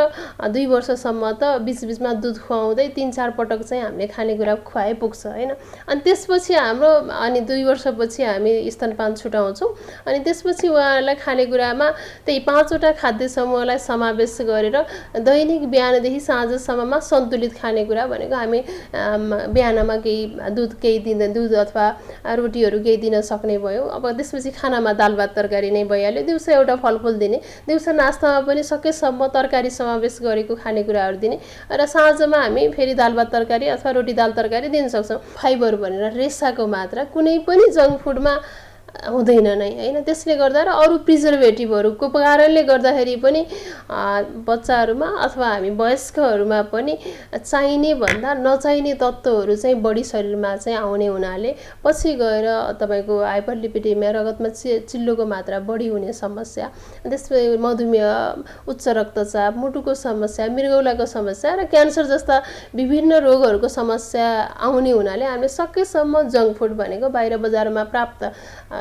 2 वर्षसम्म त बिचबिचमा दुध खुवाउँदै 3-4 पटक चाहिँ हामीले खानेकुरा खुवाए पुग्छ होइन। अनि त्यसपछि हाम्रो 2 वर्षपछि हामी स्तनपान छुटाउँछौँ। अनि त्यसपछि उहाँहरूलाई खानेकुरामा त्यही 5वटा खाद्य समूहलाई समावेश गरेर दैनिक बिहानदेखि साँझसम्ममा सन्तुलित खानेकुरा भनेको हामी बिहानमा दुध अथवा रोटीहरू केही दिन सक्ने भयो। अब त्यसपछि खानामा दाल भात तरकारी नै भइहाल्यो। दिउँसो एउटा फलफुल दिने, दिउँसो नास्तामा पनि सकेसम्म तरकारी समावेश गरेको खानेकुराहरू दिने र साँझमा हामी फेरि दाल भात तरकारी अथवा रोटी दाल तरकारी दिन सक्छौँ। फाइबर भनेर रेसाको मात्रा कुनै पनि जङ्क फुडमा हुँदैन नै होइन। त्यसले गर्दा र अरू प्रिजर्भेटिभहरूको कारणले गर्दाखेरि पनि बच्चाहरूमा अथवा हामी वयस्कहरूमा पनि चाहिने भन्दा नचाहिने तत्त्वहरू चाहिँ बढी शरीरमा चाहिँ आउने हुनाले पछि गएर तपाईँको हाइपरलिपिडेमिया रगतमा चिल्लोको मात्रा बढी हुने समस्या, त्यसपछि मधुमेह, उच्च रक्तचाप, मुटुको समस्या, मृगौलाको समस्या र क्यान्सर जस्ता विभिन्न रोगहरूको समस्या आउने हुनाले हामीले सकेसम्म जङ्क फुड भनेको बाहिर बजारमा प्राप्त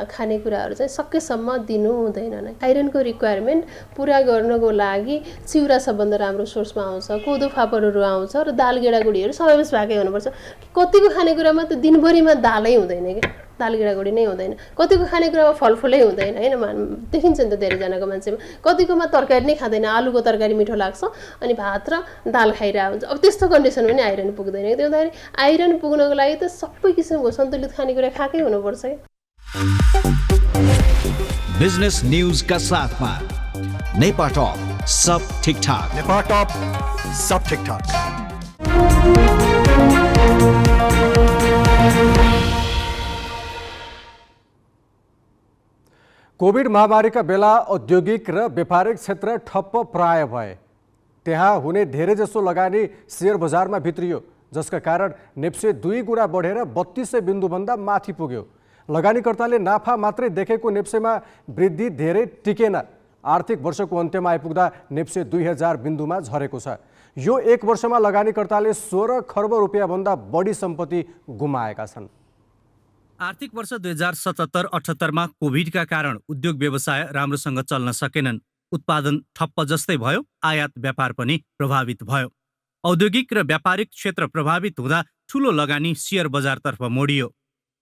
खानेकुराहरू चाहिँ सकेसम्म दिनु हुँदैन नै। आइरनको रिक्वायरमेन्ट पुरा गर्नको लागि चिउरा सबभन्दा राम्रो सोर्समा आउँछ, कोदो फापरहरू आउँछ र दाल गेडागुडीहरू समावेश भएकै हुनुपर्छ। कतिको खानेकुरामा त दिनभरिमा दालै हुँदैन कि, दाल गेडागुडी नै हुँदैन। कतिको खानेकुरामा फलफुलै हुँदैन होइन, देखिन्छ नि त धेरैजनाको मान्छेमा। कतिकोमा तरकारी नै खाँदैन, आलुको तरकारी मिठो लाग्छ अनि भात र दाल खाइरहेको हुन्छ। अब त्यस्तो कन्डिसनमा पनि आइरन पुग्दैन। त्यो हुँदाखेरि आइरन पुग्नको लागि त सबै किसिमको सन्तुलित खानेकुरा खाएकै हुनुपर्छ कि। बिजनेस न्यूज का साथ में नेपा टॉप सब ठीक ठाक। नेपा टॉप सब ठीक ठाक। कोभिड महामारीका बेला औद्योगिक र व्यापारिक क्षेत्र ठप्प प्राय भए। त्यहाँ हुने धेरैजसो लगानी शेयर बजारमा भित्रियो, जसका कारण नेप्से 2 गुणा बढेर 3200 बिन्दुभन्दा माथि पुग्यो। लगानीकर्ताले नाफा मात्रै देखेको नेप्सेमा वृद्धि धेरै टिकेन। आर्थिक वर्षको अन्त्यमा आइपुग्दा नेप्से 2000 बिन्दुमा झरेको छ। यो 1 वर्षमा लगानीकर्ताले 16 खर्ब रुपियाँभन्दा बढी सम्पत्ति गुमाएका छन्। आर्थिक वर्ष 2077-78मा कोभिडका कारण उद्योग व्यवसाय राम्रोसँग चल्न सकेनन्। उत्पादन ठप्प जस्तै भयो, आयात व्यापार पनि प्रभावित भयो। औद्योगिक र व्यापारिक क्षेत्र प्रभावित हुँदा ठूलो लगानी शेयर बजारतर्फ मोडियो।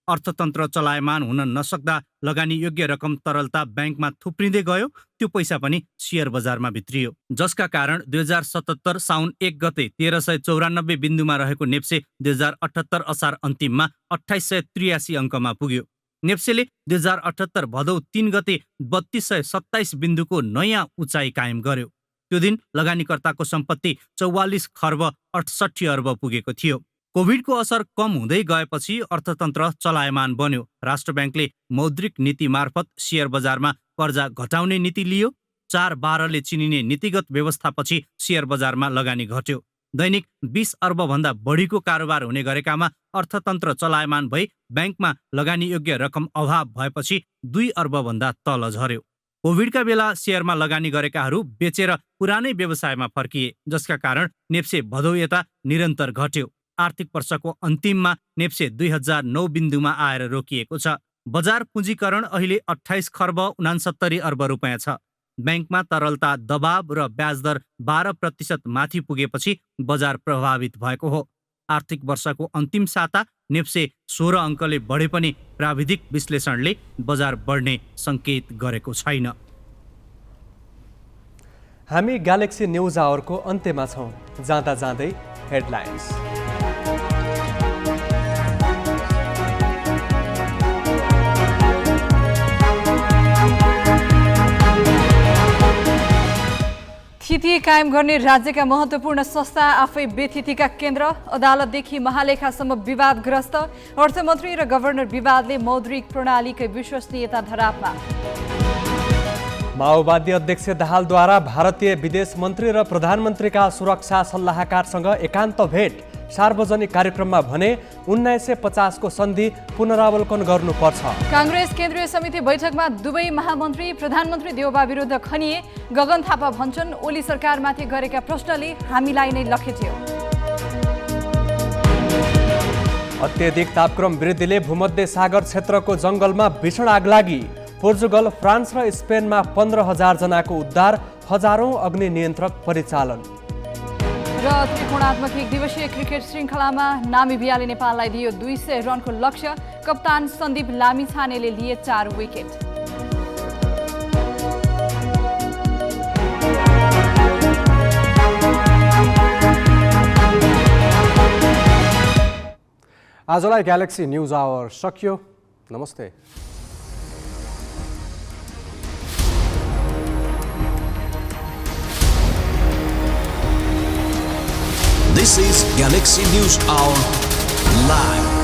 अर्थतन्त्र चलायमान हुन नसक्दा लगानी योग्य रकम तरलता ब्याङ्कमा थुप्रिँदै गयो, त्यो पैसा पनि शेयर बजारमा भित्रियो। जसका कारण 2077 साउन 1 गते 1394 बिन्दुमा रहेको नेप्से 2078 असार अन्तिममा 2883 अङ्कमा पुग्यो। नेप्सेले 2078 भदौ 3 गते 3227 बिन्दुको नयाँ उचाइ कायम गर्यो। त्यो दिन लगानीकर्ताको सम्पत्ति 44 खर्ब 68 अर्ब पुगेको थियो। कोभिडको असर कम हुँदै गएपछि अर्थतन्त्र चलायमान बन्यो। राष्ट्र ब्याङ्कले मौद्रिक नीति मार्फत शेयर बजारमा कर्जा घटाउने नीति लियो। 4/12ले चिनिने नीतिगत व्यवस्थापछि शेयर बजारमा लगानी घट्यो। दैनिक 20 अर्बभन्दा बढीको कारोबार हुने गरेकामा अर्थतन्त्र चलायमान भई ब्याङ्कमा लगानी योग्य रकम अभाव भएपछि 2 अर्बभन्दा तल झर्यो। कोभिडका बेला शेयरमा लगानी गरेकाहरू बेचेर पुरानै व्यवसायमा फर्किए, जसका कारण नेप्से भदौ यता निरन्तर घट्यो। आर्थिक वर्षको अन्तिममा नेप्से 2009 बिन्दुमा आएर रोकिएको छ। बजार पुँजीकरण अहिले 28 खर्ब 69 अर्ब रुपियाँ छ। ब्याङ्कमा तरलता दबाव र ब्याजदर 12% माथि पुगेपछि बजार प्रभावित भएको हो। आर्थिक वर्षको अन्तिम साता नेप्से 16 अङ्कले बढे पनि प्राविधिक विश्लेषणले बजार बढ्ने सङ्केत गरेको छैन। हामी ग्यालेक्सी न्युज आवरको अन्त्यमा छौँ। जाँदा जाँदै हेडलाइन्स। स्थिति कायम गर्ने राज्यका महत्त्वपूर्ण संस्था आफै बेथितिका केन्द्र, अदालतदेखि महालेखासम्म विवादग्रस्त, अर्थमन्त्री र गभर्नर विवादले मौद्रिक प्रणालीकै विश्वसनीयता धरापमा। माओवादी अध्यक्ष दाहालद्वारा भारतीय विदेश मन्त्री र प्रधानमन्त्रीका सुरक्षा सल्लाहकारसँग एकान्त भेट। सार्वजनिक कार्यक्रममा भने 1950 को सन्धि पुनरावलोकन गर्नुपर्छ। काङ्ग्रेस केन्द्रीय समिति बैठकमा दुवै महामन्त्री प्रधानमन्त्री देउबा विरुद्ध खनिए। गगन थापा भन्छन् ओली सरकारमाथि गरेका प्रश्नले हामीलाई नै लखेट्यो। अत्यधिक तापक्रम वृद्धिले भूमध्य सागर क्षेत्रको जङ्गलमा भीषण आगलागी। पोर्चुगल, फ्रान्स र स्पेनमा 15,000 जनाको उद्धार, हजारौं अग्नि नियन्त्रक परिचालन। र त्रिकोणात्मक 1 दिवसीय क्रिकेट श्रृङ्खलामा नामिबियाले नेपाललाई दियो 200 रनको लक्ष्य। कप्तान सन्दीप लामिछानेले लिए 4 विकेट। आजलाई ग्यालेक्सी न्युज आवर सकियो। नमस्ते। This is Galaxy News Hour Live.